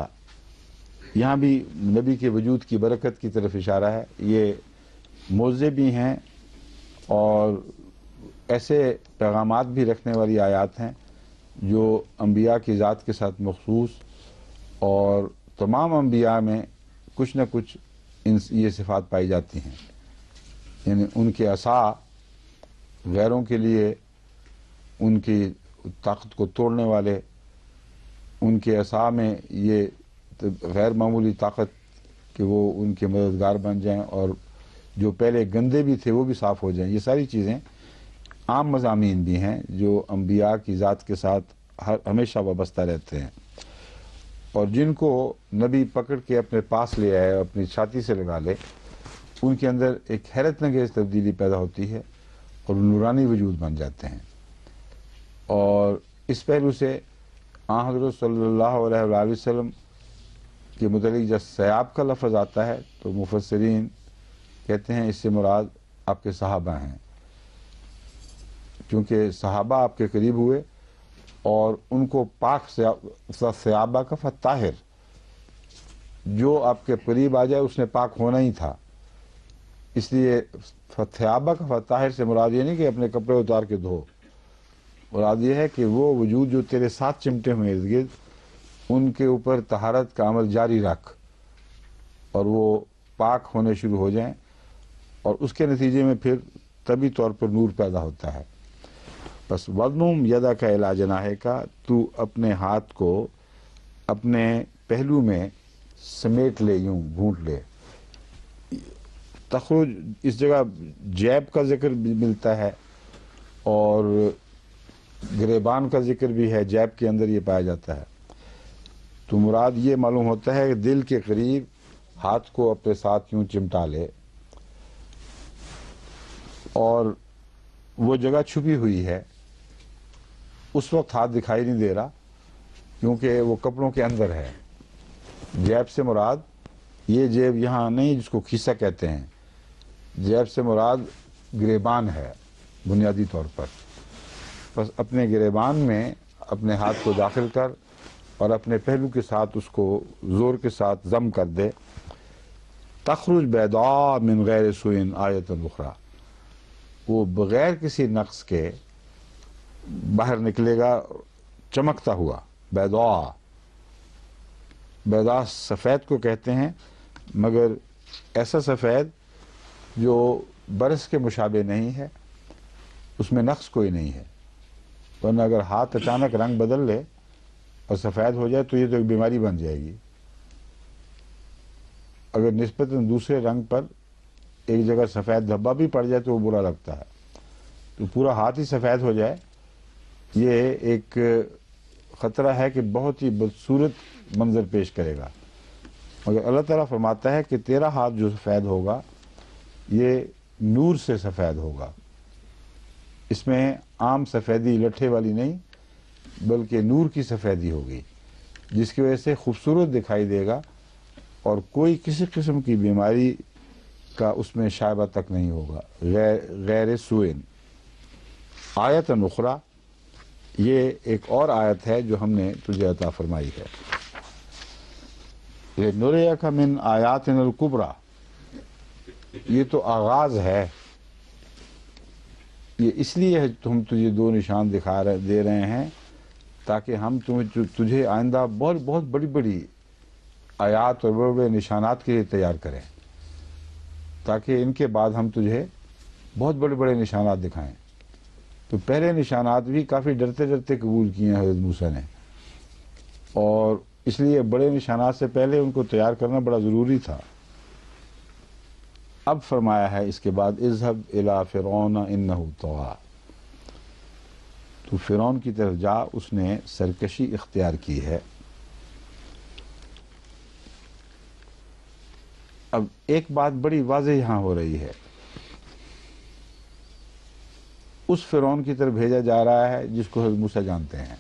یہاں بھی نبی کے وجود کی برکت کی طرف اشارہ ہے. یہ موضع بھی ہیں اور ایسے پیغامات بھی رکھنے والی آیات ہیں جو انبیاء کی ذات کے ساتھ مخصوص، اور تمام انبیاء میں کچھ نہ کچھ یہ صفات پائی جاتی ہیں. یعنی ان کے عصا غیروں کے لیے ان کی طاقت کو توڑنے والے، ان کے عصا میں یہ غیر معمولی طاقت کہ وہ ان کے مددگار بن جائیں، اور جو پہلے گندے بھی تھے وہ بھی صاف ہو جائیں. یہ ساری چیزیں عام مضامین بھی ہیں جو انبیاء کی ذات کے ساتھ ہمیشہ وابستہ رہتے ہیں، اور جن کو نبی پکڑ کے اپنے پاس لے آئے، اپنی چھاتی سے لگا لے، ان کے اندر ایک حیرت انگیز تبدیلی پیدا ہوتی ہے اور نورانی وجود بن جاتے ہیں. اور اس پہلو سے حضرت صلی اللہ علیہ وآلہ وسلم کے متعلق جب سیاب کا لفظ آتا ہے تو مفسرین کہتے ہیں اس سے مراد آپ کے صحابہ ہیں، کیونکہ صحابہ آپ کے قریب ہوئے اور ان کو پاک صحابہ کا طاہر، جو آپ کے قریب آ جائے اس نے پاک ہونا ہی تھا. اس لیے صحابہ کا طاہر سے مراد یہ نہیں کہ اپنے کپڑے اتار کے دھو، مراد یہ ہے کہ وہ وجود جو تیرے ساتھ چمٹے ہوئے ارد گرد، ان کے اوپر طہارت کا عمل جاری رکھ اور وہ پاک ہونے شروع ہو جائیں، اور اس کے نتیجے میں پھر طبی طور پر نور پیدا ہوتا ہے. بس وَضْمُمْ يَدَكَ إِلَىٰ جَنَاحِكَ، تو اپنے ہاتھ کو اپنے پہلو میں سمیٹ لے، یوں گھونٹ لے. تخرج اس جگہ جیب کا ذکر بھی ملتا ہے اور گریبان کا ذکر بھی ہے، جیب کے اندر یہ پایا جاتا ہے. تو مراد یہ معلوم ہوتا ہے کہ دل کے قریب ہاتھ کو اپنے ساتھ یوں چمٹا لے، اور وہ جگہ چھپی ہوئی ہے، اس وقت ہاتھ دکھائی نہیں دے رہا کیونکہ وہ کپڑوں کے اندر ہے. جیب سے مراد یہ جیب یہاں نہیں جس کو کھیسا کہتے ہیں، جیب سے مراد گریبان ہے بنیادی طور پر. بس اپنے گریبان میں اپنے ہاتھ کو داخل کر اور اپنے پہلو کے ساتھ اس کو زور کے ساتھ ضم کر دے. تخرج بیضاء من غیر سوء آیۃ اخری، وہ بغیر کسی نقص کے باہر نکلے گا چمکتا ہوا. بیضاء، بیضاء سفید کو کہتے ہیں، مگر ایسا سفید جو برس کے مشابہ نہیں ہے، اس میں نقص کوئی نہیں ہے. ورنہ اگر ہاتھ اچانک رنگ بدل لے اور سفید ہو جائے تو یہ تو ایک بیماری بن جائے گی. اگر نسبتاً دوسرے رنگ پر ایک جگہ سفید دھبا بھی پڑ جائے تو وہ برا لگتا ہے، تو پورا ہاتھ ہی سفید ہو جائے یہ ایک خطرہ ہے کہ بہت ہی بدصورت منظر پیش کرے گا، مگر اللہ تعالیٰ فرماتا ہے کہ تیرا ہاتھ جو سفید ہوگا یہ نور سے سفید ہوگا، اس میں عام سفیدی لٹھے والی نہیں بلکہ نور کی سفیدی ہوگی، جس کی وجہ سے خوبصورت دکھائی دے گا اور کوئی کسی قسم کی بیماری کا اس میں شائبہ تک نہیں ہوگا، غیر سوئن۔ آیت اخری، یہ ایک اور آیت ہے جو ہم نے تجھے عطا فرمائی ہے۔ لِنُرِيَكَ مِنْ آیاتنا الکبریٰ، یہ تو آغاز ہے، یہ اس لیے ہم تجھے دو نشان دے رہے ہیں تاکہ ہم تجھے آئندہ بہت بڑی بڑی آیات اور بڑے بڑے نشانات کے لیے تیار کریں، تاکہ ان کے بعد ہم تجھے بہت بڑے بڑے نشانات دکھائیں۔ تو پہلے نشانات بھی کافی ڈرتے ڈرتے قبول کیے ہیں حضرت موسیٰ نے، اور اس لیے بڑے نشانات سے پہلے ان کو تیار کرنا بڑا ضروری تھا۔ اب فرمایا ہے اس کے بعد اذهب الى فرعون انه طغى، تو فرعون کی طرف جا، اس نے سرکشی اختیار کی ہے۔ اب ایک بات بڑی واضح یہاں ہو رہی ہے، اس فرعون کی طرف بھیجا جا رہا ہے جس کو حضرت موسیٰ جانتے ہیں،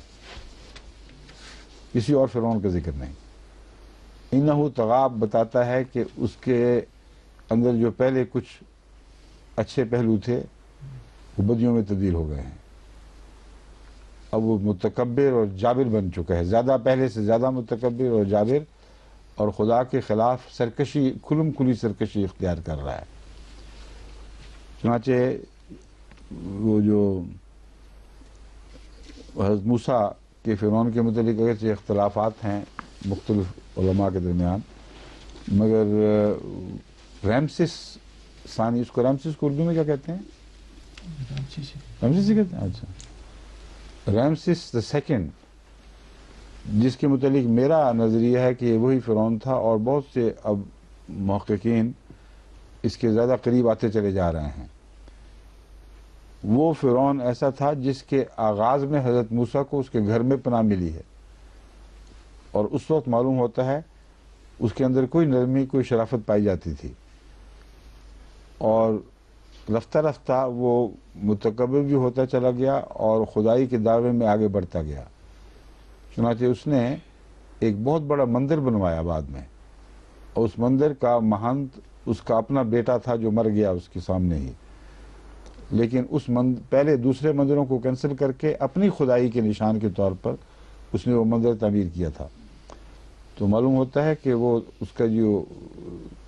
کسی اور فرعون کا ذکر نہیں۔ انہ طغیٰ بتاتا ہے کہ اس کے اندر جو پہلے کچھ اچھے پہلو تھے وہ بدیوں میں تبدیل ہو گئے ہیں، اب وہ متکبر اور جابر بن چکا ہے، زیادہ پہلے سے زیادہ متکبر اور جابر، اور خدا کے خلاف سرکشی، کھلم کھلی سرکشی اختیار کر رہا ہے۔ چنانچہ وہ جو حضرت موسیٰ کے فرعون کے متعلق اگرچہ اختلافات ہیں مختلف علماء کے درمیان، مگر رمسیس ثانی، اس کو رمسیس کو اردو میں کیا کہتے ہیں؟ رمسیس ہی کہتے ہیں، اچھا، رمسیس the second، جس کے متعلق میرا نظریہ ہے کہ وہی فرعون تھا، اور بہت سے اب محققین اس کے زیادہ قریب آتے چلے جا رہے ہیں۔ وہ فرعون ایسا تھا جس کے آغاز میں حضرت موسیٰ کو اس کے گھر میں پناہ ملی ہے، اور اس وقت معلوم ہوتا ہے اس کے اندر کوئی نرمی، کوئی شرافت پائی جاتی تھی، اور رفتہ رفتہ وہ متکبر بھی ہوتا چلا گیا اور خدائی کے دعوے میں آگے بڑھتا گیا۔ چنانچہ اس نے ایک بہت بڑا مندر بنوایا بعد میں، اور اس مندر کا مہنت اس کا اپنا بیٹا تھا جو مر گیا اس کے سامنے ہی، لیکن پہلے دوسرے مندروں کو کینسل کر کے اپنی خدائی کے نشان کے طور پر اس نے وہ مندر تعمیر کیا تھا۔ تو معلوم ہوتا ہے کہ وہ اس کا جو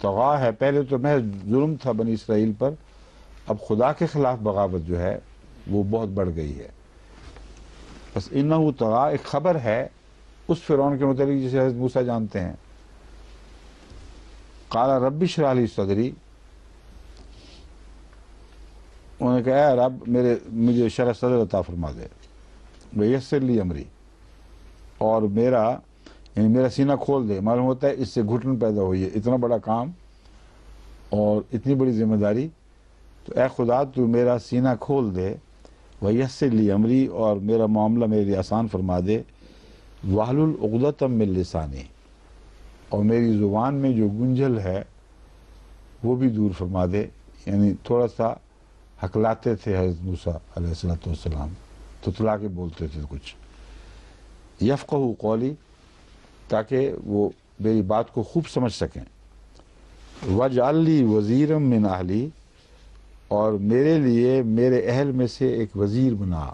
طغیٰ ہے، پہلے تو محض ظلم تھا بنی اسرائیل پر، اب خدا کے خلاف بغاوت جو ہے وہ بہت بڑھ گئی ہے۔ بس انہ طغیٰ ایک خبر ہے اس فرعون کے متعلق جسے حضرت موسیٰ جانتے ہیں۔ قال رب اشرح لی صدری، انہوں نے کہا اے رب مجھے شرح صدر عطا فرما دے، ویسر لی امری، اور میرا سینہ کھول دے۔ معلوم ہوتا ہے اس سے گھٹن پیدا ہوئی ہے، اتنا بڑا کام اور اتنی بڑی ذمہ داری، تو اے خدا تو میرا سینہ کھول دے، ویسر لی امری، اور میرا معاملہ میرے لیے آسان فرما دے، واحلل عقدۃ من لسانی، اور میری زبان میں جو گنجل ہے وہ بھی دور فرما دے۔ یعنی تھوڑا سا ہکلاتے تھے حضرت موسیٰ علیہ السلام، تتلا کے بولتے تھے کچھ، یفقہوا قولی، تاکہ وہ میری بات کو خوب سمجھ سکیں۔ واجعل لی وزیرا من اہلی، اور میرے لیے میرے اہل میں سے ایک وزیر بنا،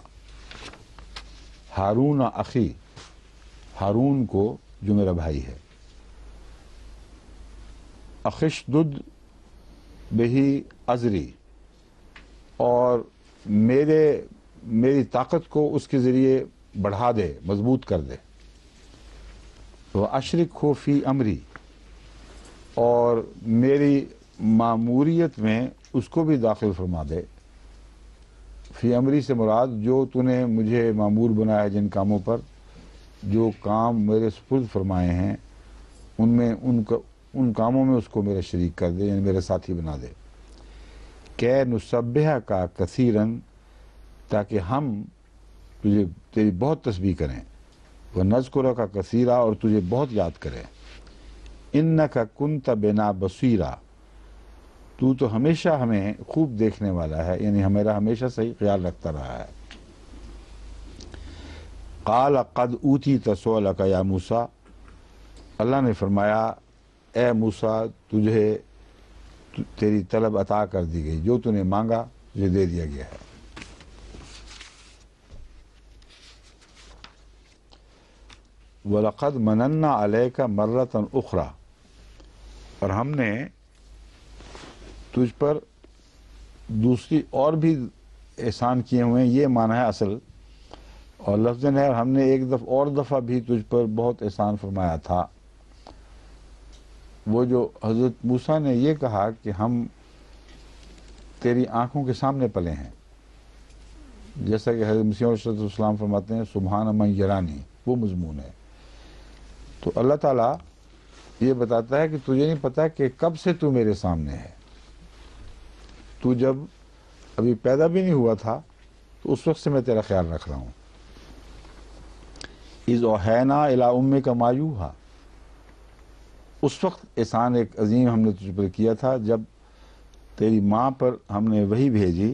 ہارون اخی، ہارون کو جو میرا بھائی ہے، اخشدد بہی ازری، اور میری طاقت کو اس کے ذریعے بڑھا دے، مضبوط کر دے۔ وَأَشْرِكْهُ فِي أَمْرِي، اور میری ماموریت میں اس کو بھی داخل فرما دے۔ فی امری سے مراد جو تو نے مجھے مامور بنایا ہے، جن کاموں پر، جو کام میرے سپرد فرمائے ہیں، ان کاموں میں اس کو میرا شریک کر دے، یعنی میرے ساتھی بنا دے۔ کہ نسبح کا کثیرن، تاکہ ہم تجھے تیری بہت تسبیح کریں، وہ نذکر کا کثیرہ، اور تجھے بہت یاد کریں، انک کنت بنا بصیرا، تو ہمیشہ ہمیں خوب دیکھنے والا ہے، یعنی ہمیرا ہمیشہ صحیح خیال رکھتا رہا ہے۔ قال قد اوتیت سؤلک یا موسیٰ، اللہ نے فرمایا اے موسیٰ تجھے تیری طلب عطا کر دی گئی، جو تو نے مانگا تجھے دے دیا گیا ہے۔ وَلَقَدْ مَنَنَّا عَلَيْكَ مَرَّةً أُخْرَى، اور ہم نے تجھ پر دوسری اور بھی احسان کیے ہوئے ہیں، یہ معنی ہے اصل، اور لفظ ہے اور ہم نے ایک دفعہ بھی تجھ پر بہت احسان فرمایا تھا۔ وہ جو حضرت موسیٰ نے یہ کہا کہ ہم تیری آنکھوں کے سامنے پلے ہیں، جیسا کہ حضرت مسیح علیہ السلام فرماتے ہیں سبحان من یرانی، وہ مضمون ہے۔ تو اللہ تعالیٰ یہ بتاتا ہے کہ تجھے نہیں پتا کہ کب سے تو میرے سامنے ہے، تو جب ابھی پیدا بھی نہیں ہوا تھا تو اس وقت سے میں تیرا خیال رکھ رہا ہوں۔ اذ اوحینا الی امک ما یوحی، اس وقت احسان ایک عظیم ہم نے تجھ پر کیا تھا جب تیری ماں پر ہم نے وحی بھیجی،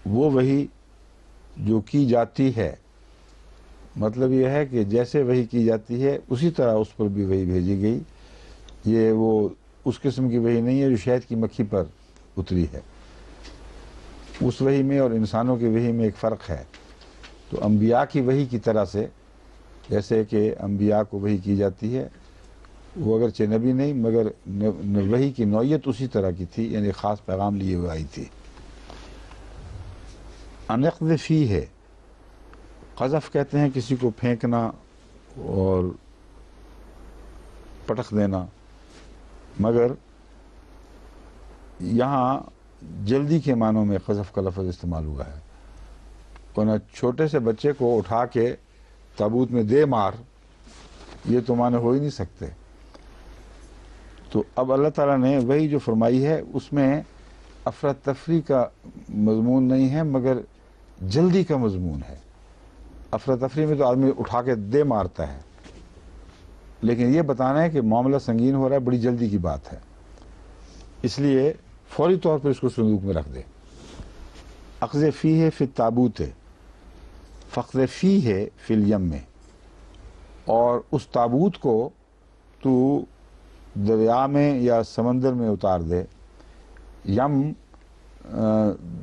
وہ وحی جو کی جاتی ہے، مطلب یہ ہے کہ جیسے وحی کی جاتی ہے اسی طرح اس پر بھی وحی بھیجی گئی۔ یہ وہ اس قسم کی وحی نہیں ہے جو شہد کی مکھی پر اتری ہے، اس وحی میں اور انسانوں کی وحی میں ایک فرق ہے۔ تو انبیاء کی وحی کی طرح سے، جیسے کہ انبیاء کو وحی کی جاتی ہے، وہ اگرچہ نبی نہیں مگر وحی کی نوعیت اسی طرح کی تھی، یعنی خاص پیغام لیے ہوئے آئی تھی۔ انقذ فیہ، قذف کہتے ہیں کسی کو پھینکنا اور پٹخ دینا، مگر یہاں جلدی کے معنوں میں قذف کا لفظ استعمال ہوا ہے، ورنہ چھوٹے سے بچے کو اٹھا کے تابوت میں دے مار، یہ تو معنی ہو ہی نہیں سکتے۔ تو اب اللہ تعالیٰ نے وہی جو فرمائی ہے اس میں افراتفری کا مضمون نہیں ہے مگر جلدی کا مضمون ہے۔ افراتفری میں تو آدمی اٹھا کے دے مارتا ہے، لیکن یہ بتانا ہے کہ معاملہ سنگین ہو رہا ہے، بڑی جلدی کی بات ہے، اس لیے فوری طور پر اس کو صندوق میں رکھ دے۔ اخذ فیہ فی التابوت فخذ فیہ فی الیم، اور اس تابوت کو تو دریا میں یا سمندر میں اتار دے۔ یم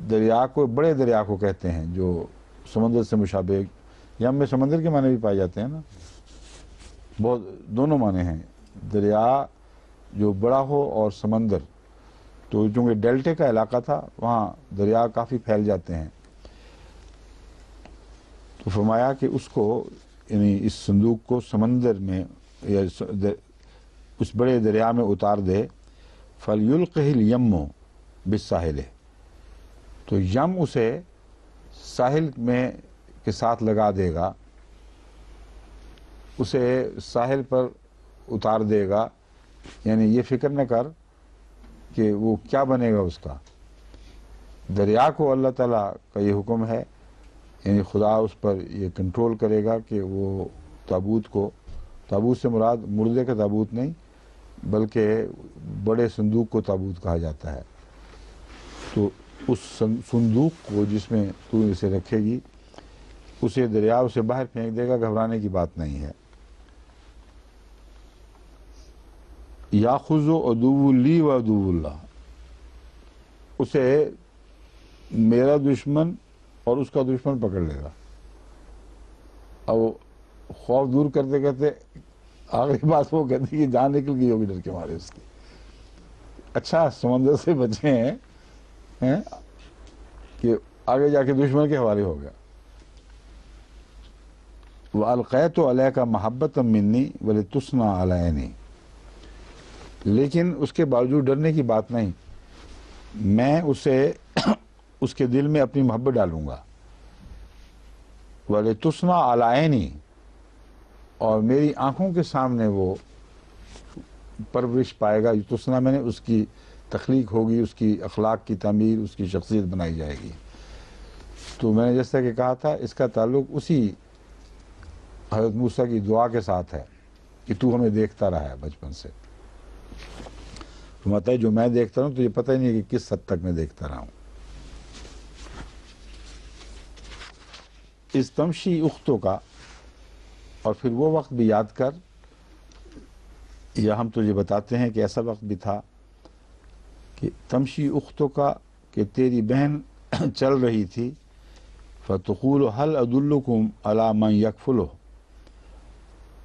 دریا کو، بڑے دریا کو کہتے ہیں جو سمندر سے مشابہ، یم میں سمندر کے معنی بھی پائے جاتے ہیں نا، بہت دونوں معنی ہیں، دریا جو بڑا ہو اور سمندر، تو چونکہ ڈیلٹے کا علاقہ تھا وہاں دریا کافی پھیل جاتے ہیں، تو فرمایا کہ اس کو، یعنی اس صندوق کو سمندر میں یا اس بڑے دریا میں اتار دے۔ فَلْيُلْقِهِ الْيَمُّ بِالسَّاحِلِ، تو یم اسے ساحل میں کے ساتھ لگا دے گا، اسے ساحل پر اتار دے گا، یعنی یہ فکر نہ کر کہ وہ کیا بنے گا اس کا۔ دریا کو اللہ تعالیٰ کا یہ حکم ہے، یعنی خدا اس پر یہ کنٹرول کرے گا کہ وہ تابوت کو، تابوت سے مراد مردے کا تابوت نہیں بلکہ بڑے صندوق کو تابوت کہا جاتا ہے، تو اس صندوق کو جس میں تو اسے رکھے گی، اسے دریا اسے باہر پھینک دے گا، گھبرانے کی بات نہیں ہے۔ یاخذ عدو لی و عدو اللہ، اسے میرا دشمن اور اس کا دشمن پکڑ لے گا۔ اب خوف دور کرتے کرتے آخری بات وہ کہتی کہ جان نکل گئی ہوگی ڈر کے مارے اس کی۔ اچھا سمندر سے بچے ہیں کہ آگے جا کے دشمن کے حوالے ہو گیا۔ وَأَلْقَيْتُ عَلَيْكَ مَحَبَّةً مِّنِّي وَلِتُصْنَعَ عَلَىٰ عَيْنِي، لیکن اس کے باوجود ڈرنے کی بات نہیں، میں اسے اس کے دل میں اپنی محبت ڈالوں گا۔ وَلِتُصْنَعَ عَلَىٰ عَيْنِي، اور میری آنکھوں کے سامنے وہ پرورش پائے گا۔ تصنع میں نے اس کی تخلیق ہوگی، اس کی اخلاق کی تعمیر، اس کی شخصیت بنائی جائے گی۔ تو میں نے جیسا کہ کہا تھا، اس کا تعلق اسی حضرت موسیٰ کی دعا کے ساتھ ہے کہ تو ہمیں دیکھتا رہا ہے بچپن سے۔ فرماتا ہے جو میں دیکھتا رہا ہوں تجھے پتہ ہی نہیں ہے کہ کس حد تک میں دیکھتا رہا ہوں۔ اس تمشی اختوں کا، اور پھر وہ وقت بھی یاد کر، یا ہم تجھے بتاتے ہیں کہ ایسا وقت بھی تھا کہ تمشی اختوں کا، کہ تیری بہن چل رہی تھی، فتقول هل ادلکم علی من یکفلہ،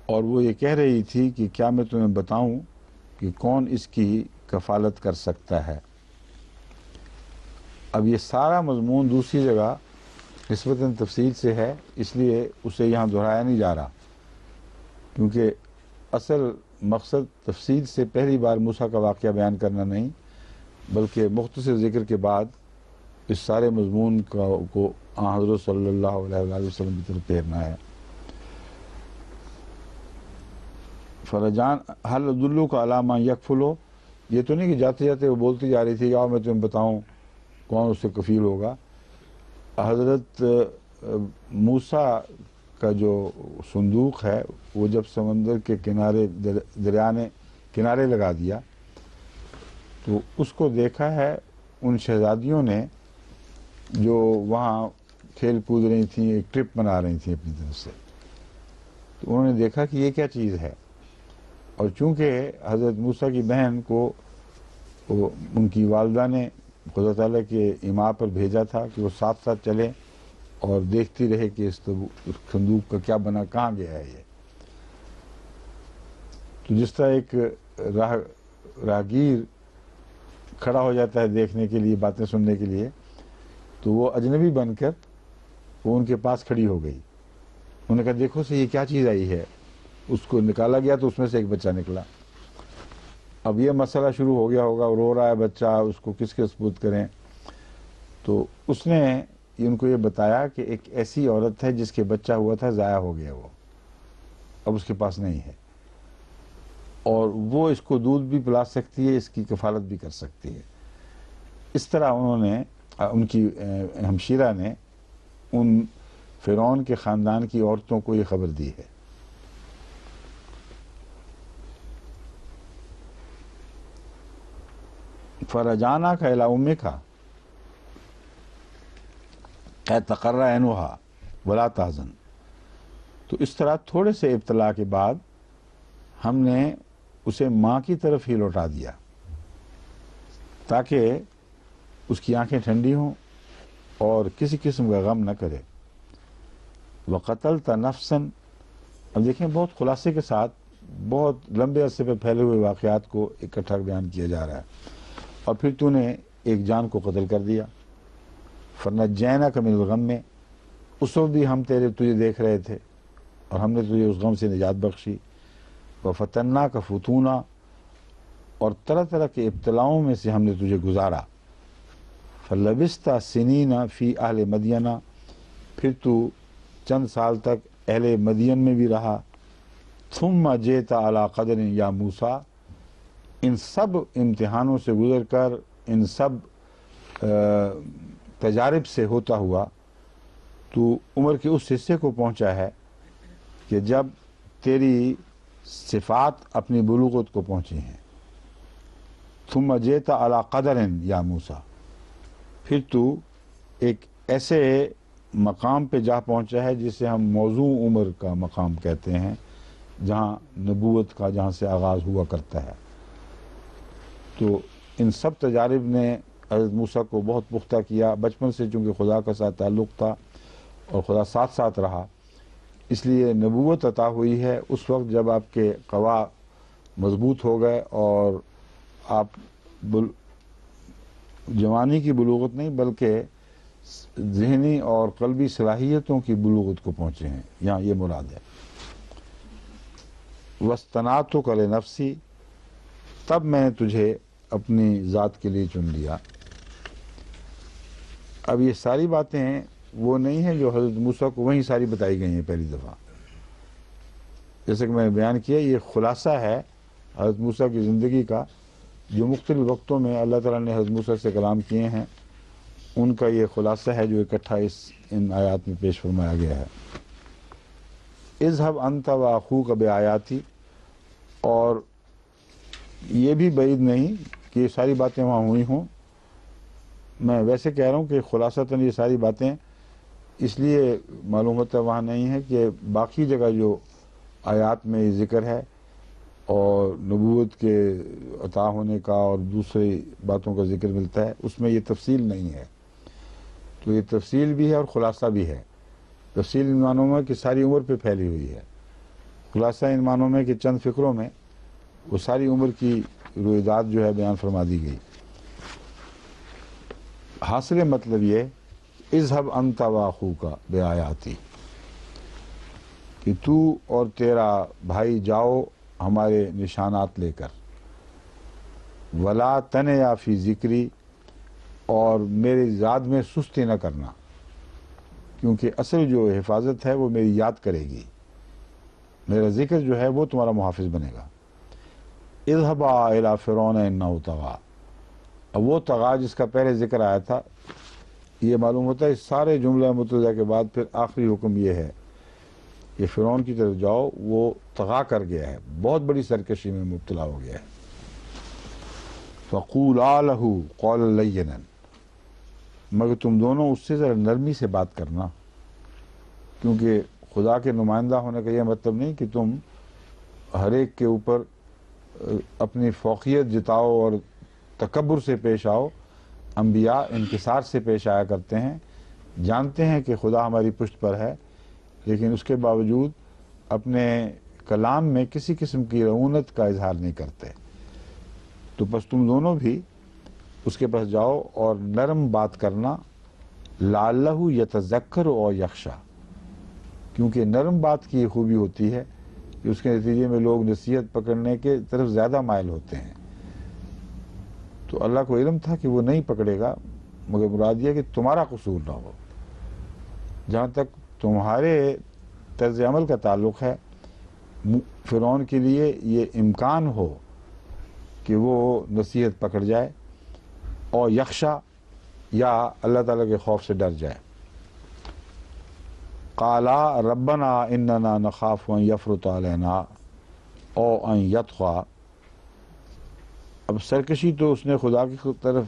اور وہ یہ کہہ رہی تھی کہ کیا میں تمہیں بتاؤں کہ کون اس کی کفالت کر سکتا ہے۔ اب یہ سارا مضمون دوسری جگہ نسبتاً تفصیل سے ہے، اس لیے اسے یہاں دہرایا نہیں جا رہا، کیونکہ اصل مقصد تفصیل سے پہلی بار موسیٰ کا واقعہ بیان کرنا نہیں، بلکہ مختصر ذکر کے بعد اس سارے مضمون کو حضرت صلی اللہ علیہ وآلہ وسلم کی طرف پھیرنا ہے۔ فرجان حل ادلو کا علامہ یکفلو، یہ تو نہیں کہ جاتے جاتے وہ بولتی جا رہی تھی کہ آؤ میں تمہیں بتاؤں کون اس سے کفیل ہوگا۔ حضرت موسیٰ کا جو صندوق ہے وہ جب سمندر کے کنارے، دریا نے کنارے لگا دیا، تو اس کو دیکھا ہے ان شہزادیوں نے جو وہاں کھیل کود رہی تھیں، ایک ٹرپ بنا رہی تھیں اپنی طرف سے، تو انہوں نے دیکھا کہ یہ کیا چیز ہے، اور چونکہ حضرت موسیٰ کی بہن کو ان کی والدہ نے خدا تعالیٰ کے ایما پر بھیجا تھا کہ وہ ساتھ ساتھ چلے اور دیکھتی رہے کہ اس صندوق کا کیا بنا، کہاں گیا ہے یہ۔ تو جس طرح ایک راہگیر کھڑا ہو جاتا ہے دیکھنے کے لیے، باتیں سننے کے لیے، تو وہ اجنبی بن کر وہ ان کے پاس کھڑی ہو گئی۔ انہوں نے کہا دیکھو سے یہ کیا چیز آئی ہے، اس کو نکالا گیا تو اس میں سے ایک بچہ نکلا۔ اب یہ مسئلہ شروع ہو گیا ہوگا، رو رہا ہے بچہ، اس کو کس کے سپرد کریں، تو اس نے ان کو یہ بتایا کہ ایک ایسی عورت ہے جس کے بچہ ہوا تھا، ضائع ہو گیا، وہ اب اس کے پاس نہیں ہے، اور وہ اس کو دودھ بھی پلا سکتی ہے، اس کی کفالت بھی کر سکتی ہے۔ اس طرح انہوں نے، ان کی ہمشیرہ نے ان فرعون کے خاندان کی عورتوں کو یہ خبر دی ہے۔ فرجانہ کا الی امک اے تقر عینھا ولا تحزن، تو اس طرح تھوڑے سے ابتلا کے بعد ہم نے اسے ماں کی طرف ہی لوٹا دیا تاکہ اس کی آنکھیں ٹھنڈی ہوں اور کسی قسم کا غم نہ کرے۔ وقتلت نفسا، اب دیکھیں بہت خلاصے کے ساتھ بہت لمبے عرصے پہ پھیلے ہوئے واقعات کو اکٹھا بیان کیا جا رہا ہے، اور پھر تو نے ایک جان کو قتل کر دیا۔ فنجیناک من الغم میں، اس وقت بھی ہم تجھے دیکھ رہے تھے اور ہم نے تجھے اس غم سے نجات بخشی۔ وفتناک فتونا، اور طرح طرح کے ابتلاؤں میں سے ہم نے تجھے گزارا۔ فلبثت سنین فی اہل مدینہ، پھر تو چند سال تک اہل مدین میں بھی رہا۔ ثم جئت علی قدر یا موسیٰ، ان سب امتحانوں سے گزر کر، ان سب تجارب سے ہوتا ہوا تو عمر کے اس حصے کو پہنچا ہے کہ جب تیری صفات اپنی بلوغت کو پہنچی ہیں۔ ثم جئت علی قدر یا موسیٰ، پھر تو ایک ایسے مقام پہ جا پہنچا ہے جسے ہم موضوع عمر کا مقام کہتے ہیں، جہاں نبوت کا، جہاں سے آغاز ہوا کرتا ہے۔ تو ان سب تجارب نے حضرت موسیٰ کو بہت پختہ کیا۔ بچپن سے چونکہ خدا کا ساتھ تعلق تھا اور خدا ساتھ ساتھ رہا، اس لیے نبوت عطا ہوئی ہے اس وقت جب آپ کے قوا مضبوط ہو گئے اور آپ جوانی کی بلوغت نہیں بلکہ ذہنی اور قلبی صلاحیتوں کی بلوغت کو پہنچے ہیں، یہاں یہ مراد ہے۔ وَاسْتَنَعْتُكَ لِنَفْسِي، تب میں نے تجھے اپنی ذات کے لیے چن لیا۔ اب یہ ساری باتیں وہ نہیں ہیں جو حضرت موسیٰ کو وہیں ساری بتائی گئی ہیں پہلی دفعہ، جیسے کہ میں نے بیان کیا، یہ خلاصہ ہے حضرت موسیٰ کی زندگی کا جو مختلف وقتوں میں اللہ تعالیٰ نے حضرت موسیٰ سے کلام کیے ہیں ان کا یہ خلاصہ ہے جو اکٹھا ان آیات میں پیش فرمایا گیا ہے۔ اذهب انت واخوک بآیاتی، اور یہ بھی بعید نہیں کہ یہ ساری باتیں وہاں ہوئی ہوں۔ میں ویسے کہہ رہا ہوں کہ خلاصتاً یہ ساری باتیں اس لیے معلوم ہوتا ہے وہاں نہیں ہے کہ باقی جگہ جو آیات میں یہ ذکر ہے اور نبوت کے عطا ہونے کا اور دوسری باتوں کا ذکر ملتا ہے، اس میں یہ تفصیل نہیں ہے۔ تو یہ تفصیل بھی ہے اور خلاصہ بھی ہے۔ تفصیل ان معنوں میں کہ ساری عمر پہ پھیلی ہوئی ہے، خلاصہ ان معنوں میں کہ چند فکروں میں وہ ساری عمر کی رویداد جو ہے بیان فرما دی گئی۔ حاصل مطلب یہ اذهب انت واخوک بآیاتی، کہ تو اور تیرا بھائی جاؤ ہمارے نشانات لے کر، ولا تنیا فی ذکری، اور میری یاد میں سستی نہ کرنا، کیونکہ اصل جو حفاظت ہے وہ میری یاد کرے گی، میرا ذکر جو ہے وہ تمہارا محافظ بنے گا۔ اذهبا الی فرعون انہ طغی، اب وہ طغا جس کا پہلے ذکر آیا تھا، یہ معلوم ہوتا ہے اس سارے جملہ متحدہ کے بعد پھر آخری حکم یہ ہے کہ فرعون کی طرف جاؤ، وہ طغا کر گیا ہے، بہت بڑی سرکشی میں مبتلا ہو گیا ہے۔ فقولا لہ قولا لینا، مگر تم دونوں اس سے ذرا نرمی سے بات کرنا، کیونکہ خدا کے نمائندہ ہونے کا یہ مطلب نہیں کہ تم ہر ایک کے اوپر اپنی فوقیت جتاؤ اور تکبر سے پیش آؤ۔ انبیاء انکسار سے پیش آیا کرتے ہیں، جانتے ہیں کہ خدا ہماری پشت پر ہے، لیکن اس کے باوجود اپنے کلام میں کسی قسم کی رعونت کا اظہار نہیں کرتے۔ تو بس تم دونوں بھی اس کے پاس جاؤ اور نرم بات کرنا، لعلہ یتذکر او یخشی، کیونکہ نرم بات کی یہ خوبی ہوتی ہے کہ اس کے نتیجے میں لوگ نصیحت پکڑنے کے طرف زیادہ مائل ہوتے ہیں۔ تو اللہ کو علم تھا کہ وہ نہیں پکڑے گا، مگر مراد یہ کہ تمہارا قصور نہ ہو۔ جہاں تک تمہارے طرز عمل کا تعلق ہے، فرعون کے لیے یہ امکان ہو کہ وہ نصیحت پکڑ جائے، اور یخشا، یا اللہ تعالیٰ کے خوف سے ڈر جائے۔ قالا ربنا اننا نخاف ان یفرط علینا او ان یطغی، اب سرکشی تو اس نے خدا کی طرف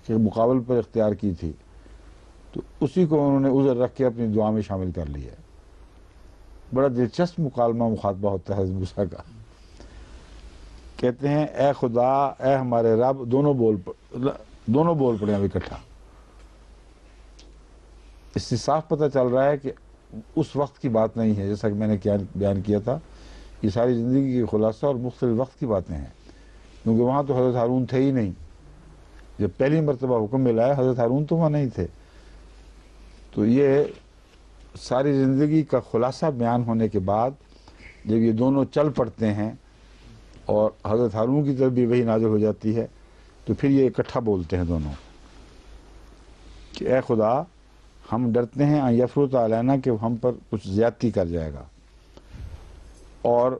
کے مقابل پر اختیار کی تھی، تو اسی کو انہوں نے عذر رکھ کے اپنی دعا میں شامل کر لیا ہے۔ بڑا دلچسپ مکالمہ مخاطبہ ہوتا ہے حضرت موسیٰ کا۔ کہتے ہیں اے خدا، اے ہمارے رب، دونوں بول پڑے اب اکٹھا۔ اس سے صاف پتہ چل رہا ہے کہ اس وقت کی بات نہیں ہے، جیسا کہ میں نے بیان کیا تھا، یہ ساری زندگی کی خلاصہ اور مختلف وقت کی باتیں ہیں، کیونکہ وہاں تو حضرت ہارون تھے ہی نہیں۔ جب پہلی مرتبہ حکم ملا ہے، حضرت ہارون تو وہاں نہیں تھے۔ تو یہ ساری زندگی کا خلاصہ بیان ہونے کے بعد جب یہ دونوں چل پڑتے ہیں اور حضرت ہارون کی طرف بھی وحی نازل ہو جاتی ہے، تو پھر یہ اکٹھا بولتے ہیں دونوں کہ اے خدا، ہم ڈرتے ہیں ان یفرط علینا کہ ہم پر کچھ زیادتی کر جائے گا اور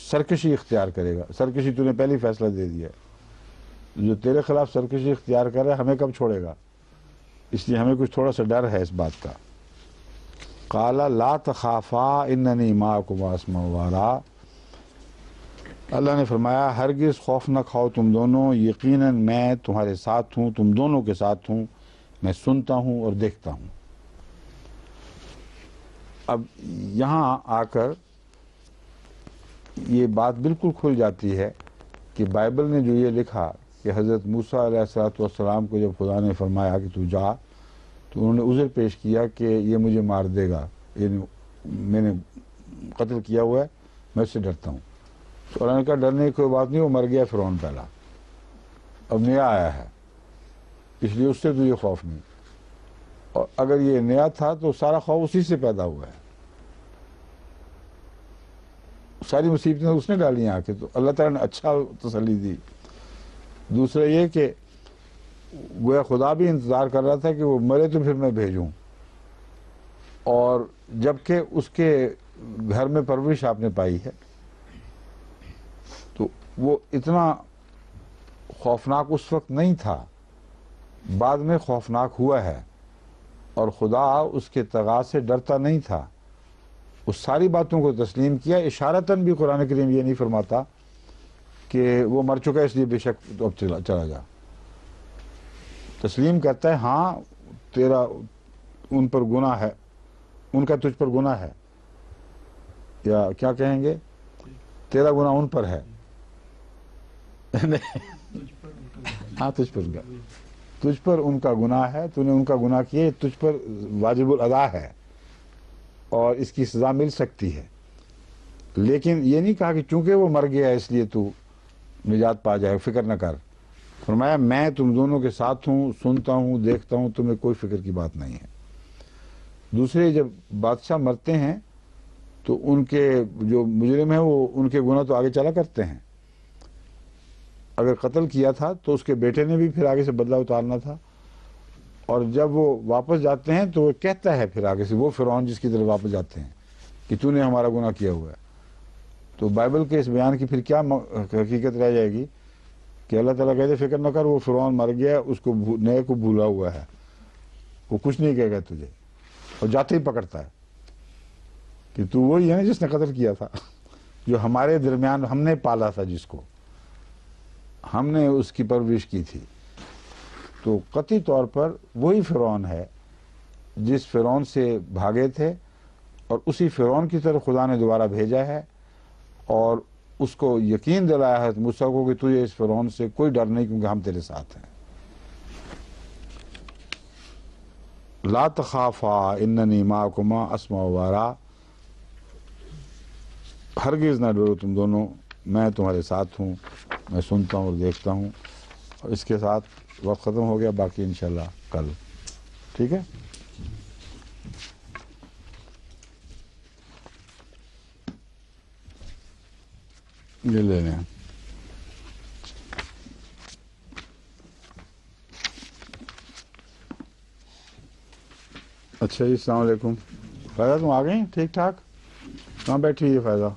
سرکشی اختیار کرے گا۔ سرکشی تو نے پہلے ہی فیصلہ دے دیا ہے، جو تیرے خلاف سرکشی اختیار کر رہا ہے ہمیں کب چھوڑے گا، اس لیے ہمیں کچھ تھوڑا سا ڈر ہے اس بات کا۔ قال لا تخافا اننی معکما اسمع وارا، اللہ نے فرمایا ہرگز خوف نہ کھاؤ تم دونوں، یقیناً میں تمہارے ساتھ ہوں، تم دونوں کے ساتھ ہوں، میں سنتا ہوں اور دیکھتا ہوں۔ اب یہاں آ کر یہ بات بالکل کھل جاتی ہے کہ بائبل نے جو یہ لکھا کہ حضرت موسیٰ علیہ السلام کو جب خدا نے فرمایا کہ تو جا، تو انہوں نے عذر پیش کیا کہ یہ مجھے مار دے گا، میں نے قتل کیا ہوا ہے، میں اس سے ڈرتا ہوں۔ تو اللہ نے کہا ڈرنے کی کوئی بات نہیں، وہ مر گیا فرعون پہلا، اب نیا آیا ہے، اس لیے اس سے تو یہ خوف نہیں۔ اور اگر یہ نیا تھا تو سارا خوف اسی سے پیدا ہوا ہے، ساری مصیبتیں اس نے ڈالی ہیں آ کے، تو اللہ تعالیٰ نے اچھا تسلی دی۔ دوسرا یہ کہ گویا خدا بھی انتظار کر رہا تھا کہ وہ مرے تو پھر میں بھیجوں، اور جبکہ اس کے گھر میں پرورش آپ نے پائی ہے، تو وہ اتنا خوفناک اس وقت نہیں تھا، بعد میں خوفناک ہوا ہے، اور خدا اس کے طغا سے ڈرتا نہیں تھا، اس ساری باتوں کو تسلیم کیا۔ اشارتاً بھی قرآن کریم یہ نہیں فرماتا کہ وہ مر چکا ہے اس لیے بے شک تو اب چلا جا۔ تسلیم کرتا ہے ہاں تیرا ان پر گناہ ہے، ان کا تجھ پر گناہ ہے، یا کیا کہیں گے، تیرا گناہ ان پر ہے، ہاں تجھ پر ان کا گناہ ہے، تو نے ان کا گناہ کیا، یہ تجھ پر واجب الادا ہے اور اس کی سزا مل سکتی ہے۔ لیکن یہ نہیں کہا کہ چونکہ وہ مر گیا اس لیے تو نجات پا جائے، فکر نہ کر۔ فرمایا میں تم دونوں کے ساتھ ہوں، سنتا ہوں، دیکھتا ہوں، تمہیں کوئی فکر کی بات نہیں ہے۔ دوسرے جب بادشاہ مرتے ہیں تو ان کے جو مجرم ہیں وہ ان کے گناہ تو آگے چلا کرتے ہیں۔ اگر قتل کیا تھا تو اس کے بیٹے نے بھی پھر آگے سے بدلہ اتارنا تھا، اور جب وہ واپس جاتے ہیں تو وہ کہتا ہے پھر آگے سے، وہ فرعون جس کی طرف واپس جاتے ہیں کہ تو نے ہمارا گناہ کیا ہوا ہے۔ تو بائبل کے اس بیان کی پھر کیا حقیقت رہ جائے گی کہ اللہ تعالیٰ کہتے فکر نہ کر، وہ فرعون مر گیا، اس کو نئے کو بھولا ہوا ہے، وہ کچھ نہیں کہے گا تجھے، اور جاتے ہی پکڑتا ہے کہ تو وہی ہے نا جس نے قتل کیا تھا، جو ہمارے درمیان ہم نے پالا تھا، جس کو ہم نے اس کی پرورش کی تھی۔ تو قطعی طور پر وہی فرعون ہے جس فرعون سے بھاگے تھے، اور اسی فرعون کی طرف خدا نے دوبارہ بھیجا ہے، اور اس کو یقین دلایا ہے موسیٰ کو کہ تجھے اس فرعون سے کوئی ڈر نہیں، کیونکہ ہم تیرے ساتھ ہیں۔ لا تخافا اننی معکما اسمع و ارا، ہرگز نہ ڈرو تم دونوں، میں تمہارے ساتھ ہوں، میں سنتا ہوں اور دیکھتا ہوں۔ اور اس کے ساتھ وقت ختم ہو گیا، باقی انشاءاللہ کل، ٹھیک ہے؟ یہ لے لیں۔ اچھا جی، السلام علیکم۔ فائدہ تم آ گئی ٹھیک ٹھاک؟ کہاں بیٹھی ہے فائدہ؟